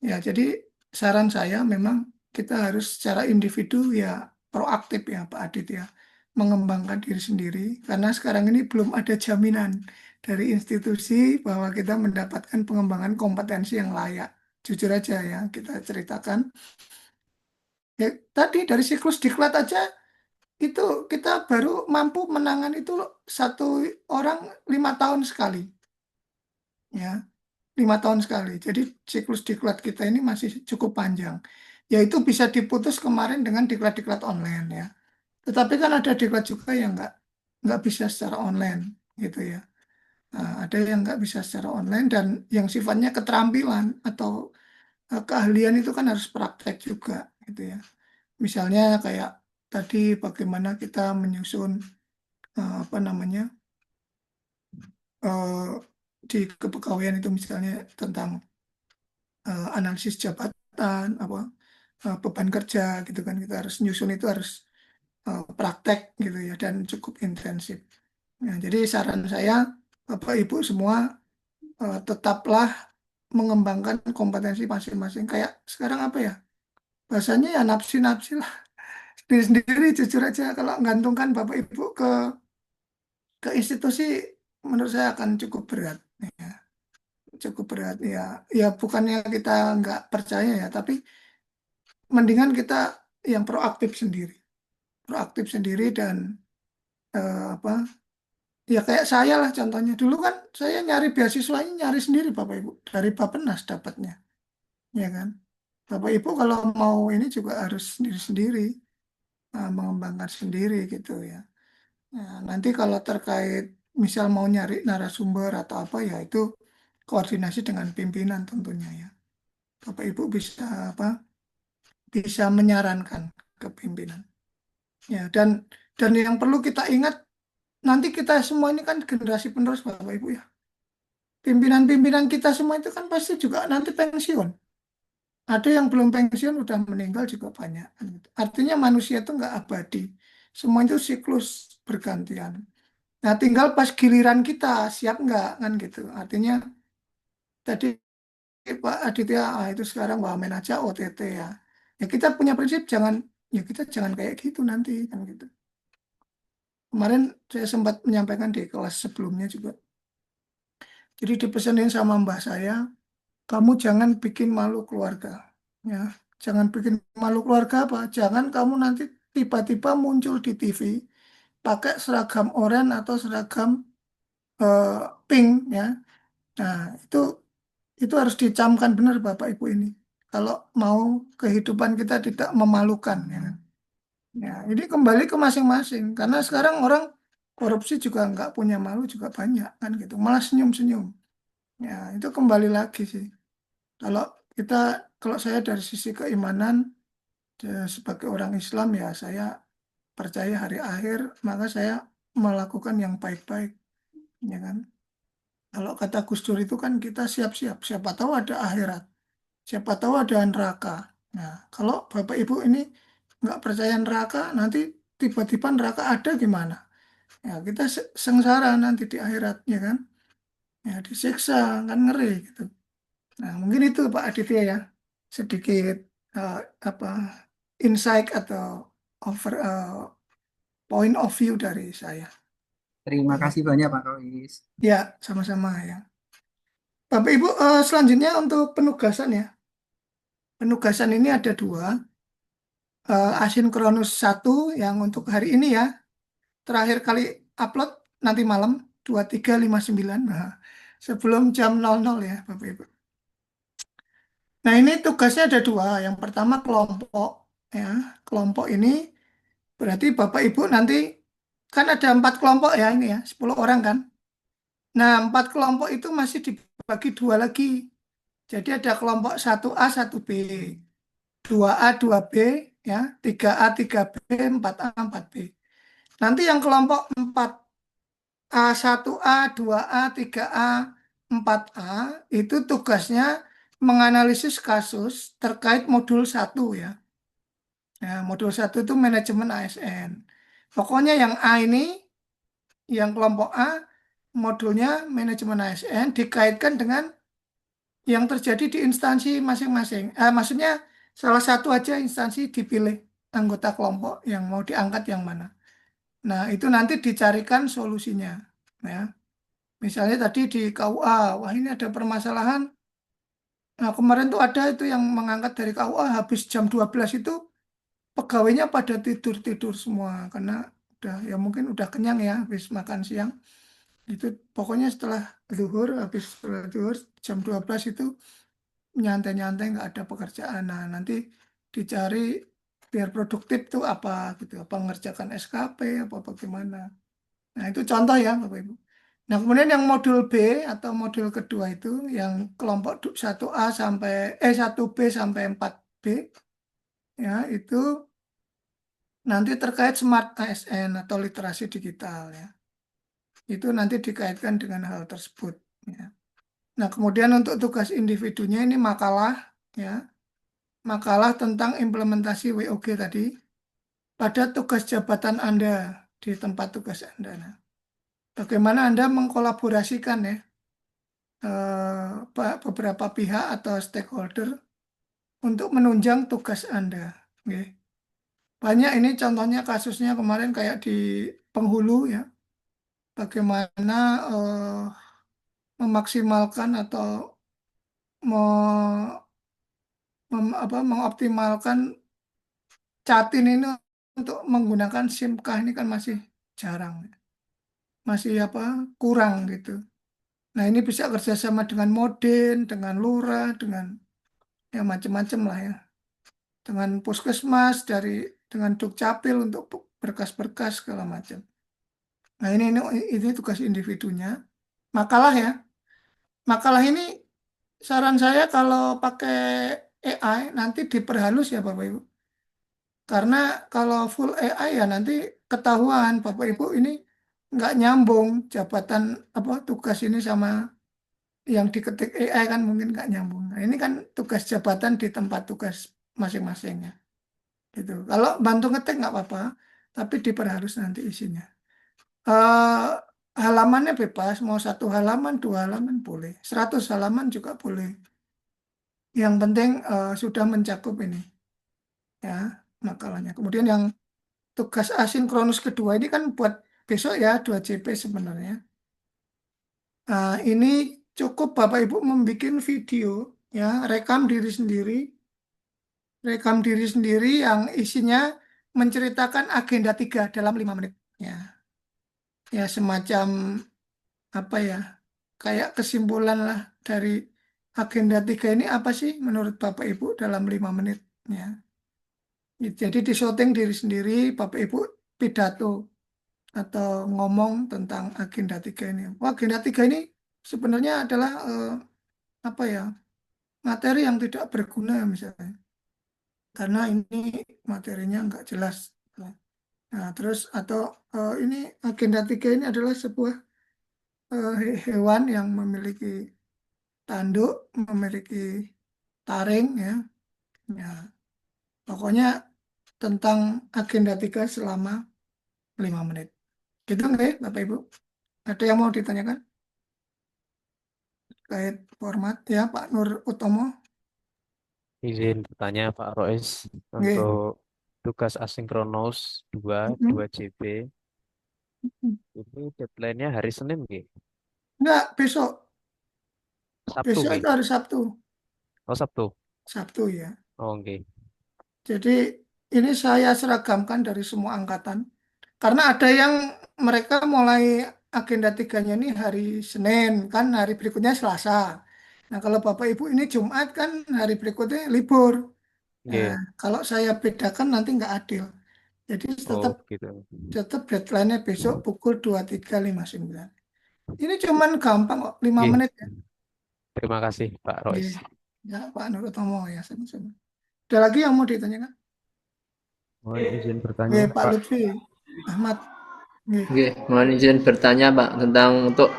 Ya, jadi saran saya memang kita harus secara individu ya proaktif ya Pak Adit ya. Mengembangkan diri sendiri karena sekarang ini belum ada jaminan dari institusi bahwa kita mendapatkan pengembangan kompetensi yang layak. Jujur aja ya kita ceritakan. Ya, tadi dari siklus diklat aja itu kita baru mampu menangani itu satu orang 5 tahun sekali. Ya, 5 tahun sekali. Jadi siklus diklat kita ini masih cukup panjang. Yaitu bisa diputus kemarin dengan diklat-diklat online ya. Tetapi kan ada diklat juga yang nggak bisa secara online gitu ya. Nah, ada yang nggak bisa secara online dan yang sifatnya keterampilan atau keahlian itu kan harus praktek juga gitu ya. Misalnya kayak tadi bagaimana kita menyusun apa namanya eh, di kepegawaian itu misalnya tentang analisis jabatan apa beban kerja gitu kan kita harus nyusun itu harus praktek gitu ya dan cukup intensif. Nah, jadi saran saya Bapak Ibu semua tetaplah mengembangkan kompetensi masing-masing. Kayak sekarang apa ya? Bahasanya ya napsi-napsi lah. Sendiri-sendiri jujur aja kalau menggantungkan Bapak Ibu ke institusi menurut saya akan cukup berat ya. Cukup berat ya. Ya bukannya kita nggak percaya ya, tapi mendingan kita yang proaktif sendiri. Proaktif sendiri dan apa ya kayak saya lah contohnya. Dulu kan saya nyari beasiswanya nyari sendiri Bapak Ibu. Dari Bappenas dapatnya. Ya kan. Bapak Ibu kalau mau ini juga harus sendiri-sendiri. Mengembangkan sendiri gitu ya. Nah, nanti kalau terkait misal mau nyari narasumber atau apa ya itu koordinasi dengan pimpinan tentunya ya. Bapak Ibu bisa apa? Bisa menyarankan ke pimpinan. Ya, dan yang perlu kita ingat nanti kita semua ini kan generasi penerus Bapak Ibu ya. Pimpinan-pimpinan kita semua itu kan pasti juga nanti pensiun. Ada yang belum pensiun udah meninggal juga banyak. Kan gitu. Artinya manusia itu nggak abadi. Semua itu siklus bergantian. Nah, tinggal pas giliran kita siap nggak kan gitu. Artinya tadi Pak Aditya itu sekarang wamen aja OTT ya. Ya kita punya prinsip kita jangan kayak gitu nanti kan gitu. Kemarin saya sempat menyampaikan di kelas sebelumnya juga. Jadi dipesanin sama mbah saya, kamu jangan bikin malu keluarga. Ya, jangan bikin malu keluarga apa? Jangan kamu nanti tiba-tiba muncul di TV pakai seragam oranye atau seragam eh, pink ya. Nah, itu harus dicamkan benar Bapak Ibu ini. Kalau mau kehidupan kita tidak memalukan ya kan. Ya, ini kembali ke masing-masing karena sekarang orang korupsi juga nggak punya malu juga banyak kan gitu. Malah senyum-senyum. Ya, itu kembali lagi sih. Kalau kita kalau saya dari sisi keimanan Sebagai orang Islam ya saya percaya hari akhir, maka saya melakukan yang baik-baik, ya kan? Kalau kata Gus Dur itu kan kita siap-siap, siapa tahu ada akhirat, siapa tahu ada neraka. Nah, kalau Bapak Ibu ini nggak percaya neraka, nanti tiba-tiba neraka ada gimana? Ya, kita sengsara nanti di akhirat, ya kan? Ya, disiksa, kan ngeri gitu. Nah, mungkin itu Pak Aditya ya, sedikit eh, apa insight atau over point of view dari saya. Terima Ya, kasih banyak Pak Rois. ya sama-sama ya. Bapak Ibu, selanjutnya untuk penugasan ya. Penugasan ini ada dua. Asinkronus 1 yang untuk hari ini ya. Terakhir kali upload nanti malam 23.59. Nah, sebelum jam 00 ya Bapak Ibu. Nah ini tugasnya ada dua. Yang pertama kelompok ya. Kelompok ini berarti Bapak Ibu nanti kan ada 4 kelompok ya ini ya. 10 orang kan. Nah 4 kelompok itu masih dibagi dua lagi. Jadi ada kelompok 1A, 1B. 2A, 2B, ya, 3A, 3B, 4A, 4B. Nanti yang kelompok 4A, 1A, 2A, 3A, 4A itu tugasnya menganalisis kasus terkait modul 1 ya. Nah, modul 1 itu manajemen ASN. Pokoknya yang A ini, yang kelompok A, modulnya manajemen ASN dikaitkan dengan yang terjadi di instansi masing-masing. Maksudnya salah satu aja instansi dipilih anggota kelompok yang mau diangkat yang mana. Nah, itu nanti dicarikan solusinya. Ya. Misalnya tadi di KUA, wah ini ada permasalahan. Nah, kemarin tuh ada itu yang mengangkat dari KUA habis jam 12 itu pegawainya pada tidur-tidur semua karena udah ya mungkin udah kenyang ya habis makan siang. Itu pokoknya setelah zuhur, habis setelah zuhur jam 12 itu nyantai-nyantai nggak ada pekerjaan. Nah, nanti dicari biar produktif tuh apa gitu, apa mengerjakan SKP apa bagaimana. Nah, itu contoh ya Bapak Ibu. Nah, kemudian yang modul B atau modul kedua itu yang kelompok 1A sampai 1B sampai 4B ya, itu nanti terkait smart ASN atau literasi digital ya. Itu nanti dikaitkan dengan hal tersebut ya. Nah, kemudian untuk tugas individunya ini makalah ya. Makalah tentang implementasi WOG tadi pada tugas jabatan Anda di tempat tugas Anda. Nah, bagaimana Anda mengkolaborasikan ya beberapa pihak atau stakeholder untuk menunjang tugas Anda. Oke. Banyak ini contohnya kasusnya kemarin kayak di penghulu ya, bagaimana memaksimalkan atau mengoptimalkan Catin ini untuk menggunakan SIMKah ini kan masih jarang, masih kurang gitu. Nah ini bisa kerjasama dengan Moden, dengan Lurah, dengan ya macam-macam lah ya, dengan Puskesmas dengan Dukcapil untuk berkas-berkas segala macam. Nah ini tugas individunya. Makalah ya, makalah ini saran saya kalau pakai AI nanti diperhalus ya Bapak Ibu. Karena kalau full AI ya nanti ketahuan Bapak Ibu ini nggak nyambung jabatan tugas ini sama yang diketik AI kan mungkin nggak nyambung. Nah, ini kan tugas jabatan di tempat tugas masing-masingnya. Gitu. Kalau bantu ngetik nggak apa-apa, tapi diperhalus nanti isinya. Halamannya bebas, mau 1 halaman, 2 halaman boleh, 100 halaman juga boleh. Yang penting sudah mencakup ini ya makalahnya. Kemudian yang tugas asinkronus kedua ini kan buat besok ya 2JP sebenarnya. Nah, ini cukup Bapak Ibu membuat video ya, rekam diri sendiri yang isinya menceritakan agenda 3 dalam 5 menit ya. Ya semacam apa ya? Kayak kesimpulan lah dari agenda 3 ini apa sih menurut Bapak Ibu dalam 5 menit ya. Jadi di syuting diri sendiri, Bapak Ibu pidato atau ngomong tentang agenda 3 ini. Wah, agenda 3 ini sebenarnya adalah apa ya materi yang tidak berguna misalnya. karena ini materinya nggak jelas. Nah, terus atau ini agenda 3 ini adalah sebuah hewan yang memiliki tanduk, memiliki taring ya. Ya, pokoknya tentang agenda 3 selama 5 menit. Gitu nggak ya, Bapak Ibu? Ada yang mau ditanyakan? Terkait format ya, Pak Nur Utomo. Izin bertanya Pak Rois Nggih. untuk tugas asinkronus 2 2JB itu deadline-nya hari Senin nggih? Enggak, besok. Sabtu Besok nggih? itu hari Sabtu. Oh Sabtu. Sabtu ya. Oh nggih. Jadi ini saya seragamkan dari semua angkatan. Karena ada yang mereka mulai agenda 3-nya ini hari Senin, kan hari berikutnya Selasa. Nah, kalau Bapak Ibu ini Jumat kan hari berikutnya libur. Nggih. Nah, kalau saya bedakan nanti nggak adil. Jadi Oh tetap gitu. deadline-nya besok pukul 23.59. Ini cuman gampang kok, 5 Nggih. menit ya. Terima kasih Pak Rois. Ya, Pak Nur Utomo ya, sama-sama. Ada lagi yang mau ditanyakan? Mohon izin bertanya Nggih, Pak Pak. Lutfi, Ahmad. Nggih. Oke, mohon izin bertanya Pak tentang untuk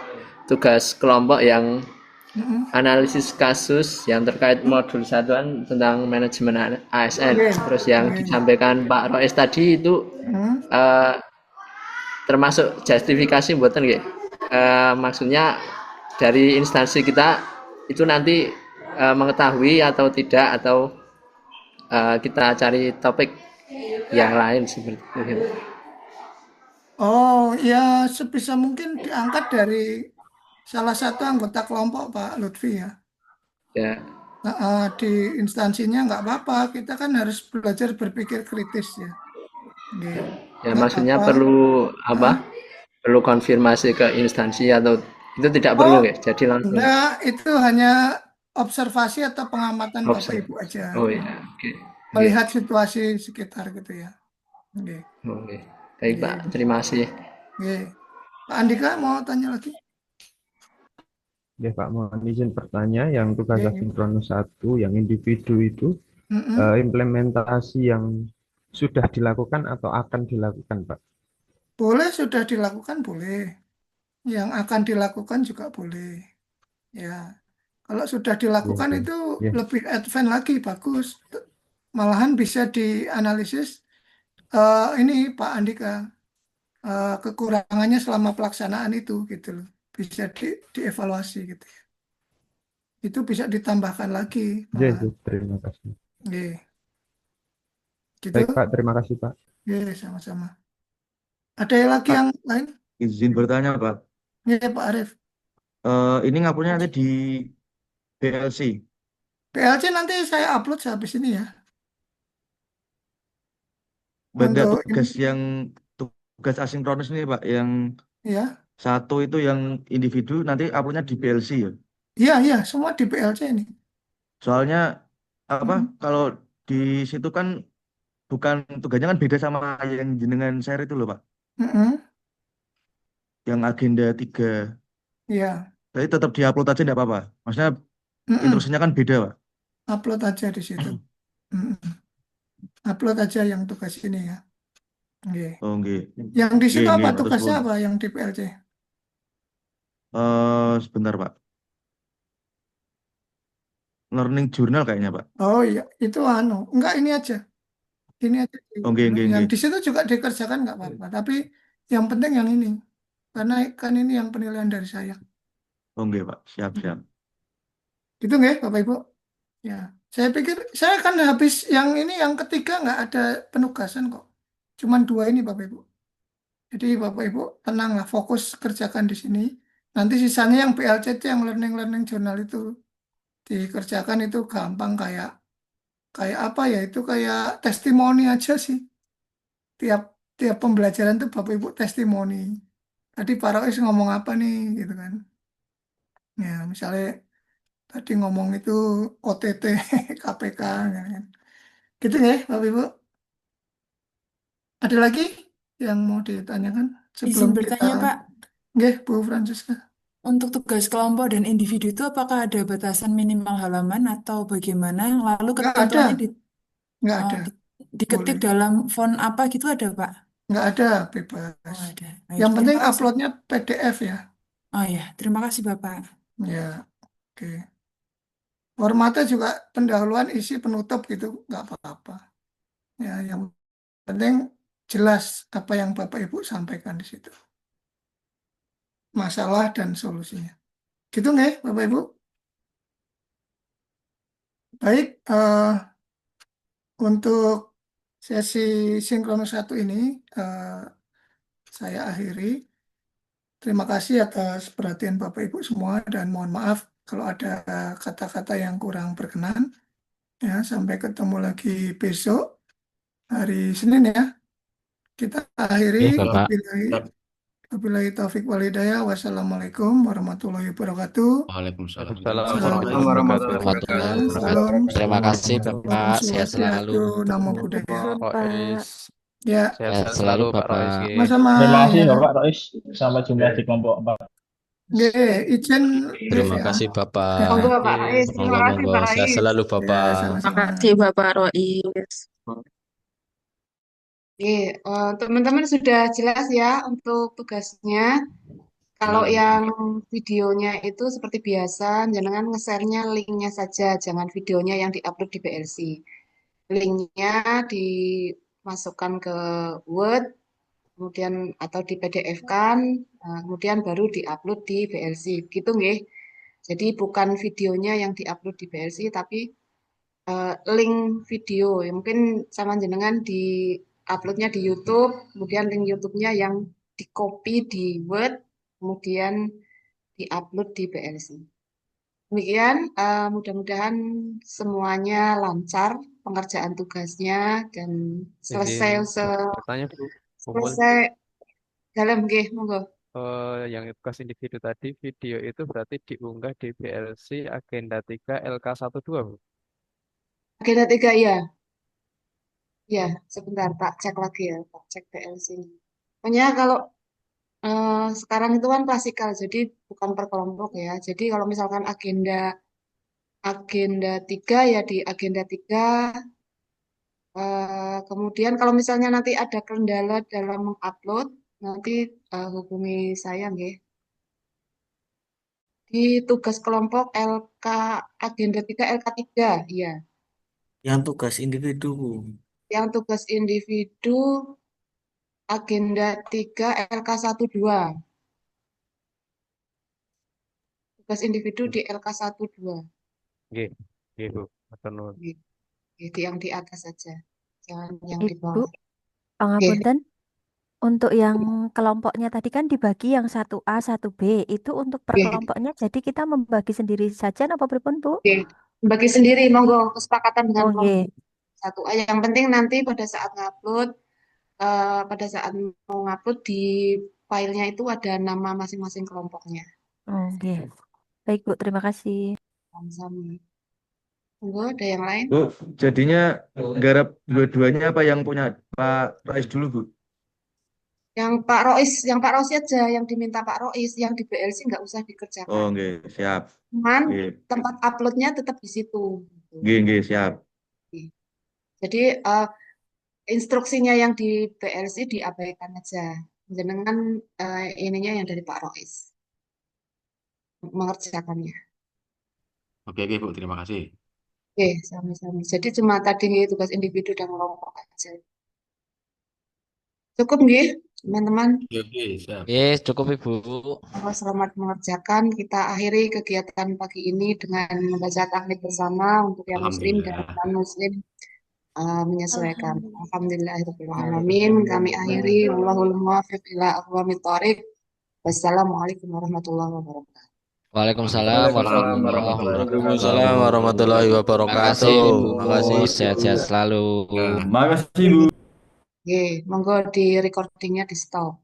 tugas kelompok yang analisis kasus yang terkait modul satuan tentang manajemen ASN. Oke. Terus yang Oke. disampaikan Pak Rois tadi itu termasuk justifikasi buatan nggih? Maksudnya dari instansi kita itu nanti mengetahui atau tidak atau kita cari topik yang lain seperti itu. Oh, ya sebisa mungkin diangkat dari salah satu anggota kelompok Pak Lutfi ya. Ya. Nah, di instansinya nggak apa-apa, kita kan harus belajar berpikir kritis ya. Nggih. Ya, Nggak maksudnya apa-apa. perlu apa? Perlu konfirmasi ke instansi atau itu tidak perlu ya? Jadi langsung. Enggak, itu hanya observasi atau pengamatan Bapak Ibu aja. Oh ya, oke. Melihat situasi sekitar gitu ya. Oke. Oke. Baik Pak, terima kasih. Oke. Pak Andika mau tanya lagi? Ya Pak, mohon izin bertanya yang tugas Oke. asinkronus 1 yang individu itu Mm-mm. implementasi yang sudah dilakukan atau akan dilakukan Pak? Boleh, sudah dilakukan boleh. Yang akan dilakukan juga boleh. Ya. Kalau sudah dilakukan Iya, itu iya. lebih advance lagi, bagus. Malahan bisa dianalisis ini Pak Andika, kekurangannya selama pelaksanaan itu gitu loh. Bisa dievaluasi gitu ya. Itu bisa ditambahkan lagi Iya, malahan. terima kasih. Nggih. Gitu. Baik Pak, terima kasih Pak. Nggih, sama-sama. Ada yang lagi yang lain? Izin bertanya, Pak. Nggih, Pak Arief. Ini nguploadnya nanti di PLC. PLC nanti saya upload sehabis ini ya. Benda Untuk tugas asinkronus ini Pak, yang ya. satu itu yang individu nanti uploadnya di PLC ya. Iya, semua di PLC ini. Soalnya kalau di situ kan bukan tugasnya kan beda sama yang jenengan share itu loh Pak. Yang agenda 3. Iya. Jadi tetap diupload aja enggak apa-apa. Maksudnya instruksinya kan beda Pak. Upload aja di situ. Upload aja yang tugas ini ya. Nggih. Oh, nggih. Yang di situ Nggih, apa nggih, tugasnya matur apa yang di PLC? Sebentar Pak. Learning journal kayaknya Pak. Oh iya, itu enggak ini aja. Ini aja. Oh, nggih, nggih, Yang nggih. di situ juga dikerjakan nggak apa-apa. Tapi yang penting yang ini. Karena kan ini yang penilaian dari saya. Oh, nggih Pak. Siap. Gitu nggih, Bapak Ibu? Ya, saya pikir saya kan habis yang ini yang ketiga nggak ada penugasan kok. Cuman 2 ini Bapak Ibu. Jadi Bapak Ibu tenanglah, fokus kerjakan di sini. Nanti sisanya yang PLC itu yang learning journal itu dikerjakan itu gampang kayak apa ya, itu kayak testimoni aja sih. Tiap pembelajaran tuh Bapak Ibu testimoni. Tadi Pak Rois ngomong apa nih gitu kan. Ya, misalnya tadi ngomong itu OTT KPK gitu kan. Gitu ya Bapak Ibu. Ada lagi yang mau ditanyakan sebelum Izin bertanya, kita Pak. Nggih, Bu Francisca. Untuk tugas kelompok dan individu itu apakah ada batasan minimal halaman atau bagaimana? Lalu Nggak ketentuannya ada. Nggak Oh, ada, diketik boleh. dalam font apa gitu ada, Pak? Nggak ada, Oh, bebas. ada. Baik, Yang penting terima kasih. uploadnya PDF ya. Oh ya, terima kasih Bapak. Ya, oke. Formatnya juga pendahuluan, isi, penutup gitu, nggak apa-apa. Ya, yang penting jelas apa yang Bapak Ibu sampaikan di situ. Masalah dan solusinya. Gitu nggak, Bapak Ibu? Baik, untuk sesi sinkronus 1 ini saya akhiri. Terima kasih atas perhatian Bapak Ibu semua dan mohon maaf kalau ada kata-kata yang kurang berkenan. Ya, sampai ketemu lagi besok hari Senin ya. Kita akhiri. Bapak. Wabillahi taufiq walhidayah. Wassalamualaikum warahmatullahi wabarakatuh. Waalaikumsalam. Assalamualaikum warahmatullahi wabarakatuh. Salam. Terima kasih Bapak, Om sehat selalu. Swastiastu, Namo Buddhaya. Pak Rois. Ya, Sehat selalu Pak Rois. sama-sama Terima kasih ya. Bapak Rois. Sampai jumpa di kelompok 4. Izin brief Terima ya. kasih Bapak. Monggo Pak Rais, terima Monggo, kasih monggo. Pak Sehat Rais. selalu Ya, Bapak. Terima sama-sama. kasih Bapak Rois. Oke, teman-teman sudah jelas ya untuk tugasnya. Kalau yang videonya itu seperti biasa, jangan nge-share-nya linknya saja, jangan videonya yang diupload di PLC. Linknya dimasukkan ke Word, kemudian atau di PDF kan, kemudian baru diupload di PLC. Gitu nggih. Jadi bukan videonya yang diupload di PLC, tapi link video. Ya, mungkin sama jenengan di uploadnya di YouTube, kemudian link YouTube-nya yang di-copy di Word, kemudian di-upload di PLC. Demikian, mudah-mudahan semuanya lancar pengerjaan tugasnya dan selesai Bertanya Bu. selesai dalam nggih, monggo. Yang tugas individu tadi video itu berarti diunggah di PLC agenda 3 LK12 Bu. Agenda 3 ya. Ya, sebentar tak cek lagi ya, tak cek PLC-nya. Pokoknya kalau sekarang itu kan klasikal, jadi bukan per kelompok ya. Jadi kalau misalkan agenda 3 ya di agenda 3. Kemudian kalau misalnya nanti ada kendala dalam mengupload, nanti hubungi saya nggih. Di tugas kelompok LK agenda 3 LK3, iya. Yang tugas individu, Bu. Yang tugas individu agenda 3 LK12. Tugas individu di LK12. Nggih, nggih Bu. Matur nuwun. Jadi yang di atas saja, jangan yang di Ibu, bawah. pangapunten. Untuk yang kelompoknya tadi kan dibagi yang 1A, 1B. Itu untuk per kelompoknya, jadi kita membagi sendiri saja apa pripun, Bu? Bagi sendiri, monggo kesepakatan dengan Nggih. kelompok 1A. Yang penting nanti pada saat ngupload, pada saat mau ngupload di filenya itu ada nama masing-masing kelompoknya. Oke. Baik, Bu. Terima kasih. Sama-sama. Monggo, ada yang lain? Bu, jadinya garap dua-duanya apa yang punya Pak Rois dulu, Bu? Yang Pak Rois aja yang diminta Pak Rois, yang di BLC nggak usah dikerjakan. Oh, nggih, siap. Cuman Nggih. tempat uploadnya tetap di situ. Nggih, siap. Jadi instruksinya yang di BLC diabaikan aja. Jenengan ininya yang dari Pak Rois mengerjakannya. Oke, Bu, terima kasih. Oke, sama-sama. Jadi cuma tadi tugas individu dan kelompok aja. Cukup nggih, teman-teman? Oke, siap. Yes, cukup Ibu. Selamat mengerjakan. Kita akhiri kegiatan pagi ini dengan membaca tahlil bersama untuk yang muslim dan non-muslim menyesuaikan. Alhamdulillahirrahmanirrahim. Kami akhiri. Wallahul muwaffiq ila aqwamit thoriq. Wassalamualaikum warahmatullahi wabarakatuh. Waalaikumsalam warahmatullahi wabarakatuh. Waalaikumsalam warahmatullahi wabarakatuh. Terima kasih Bu. Sehat-sehat selalu. Terima kasih Bu. Oke, monggo di recordingnya di stop.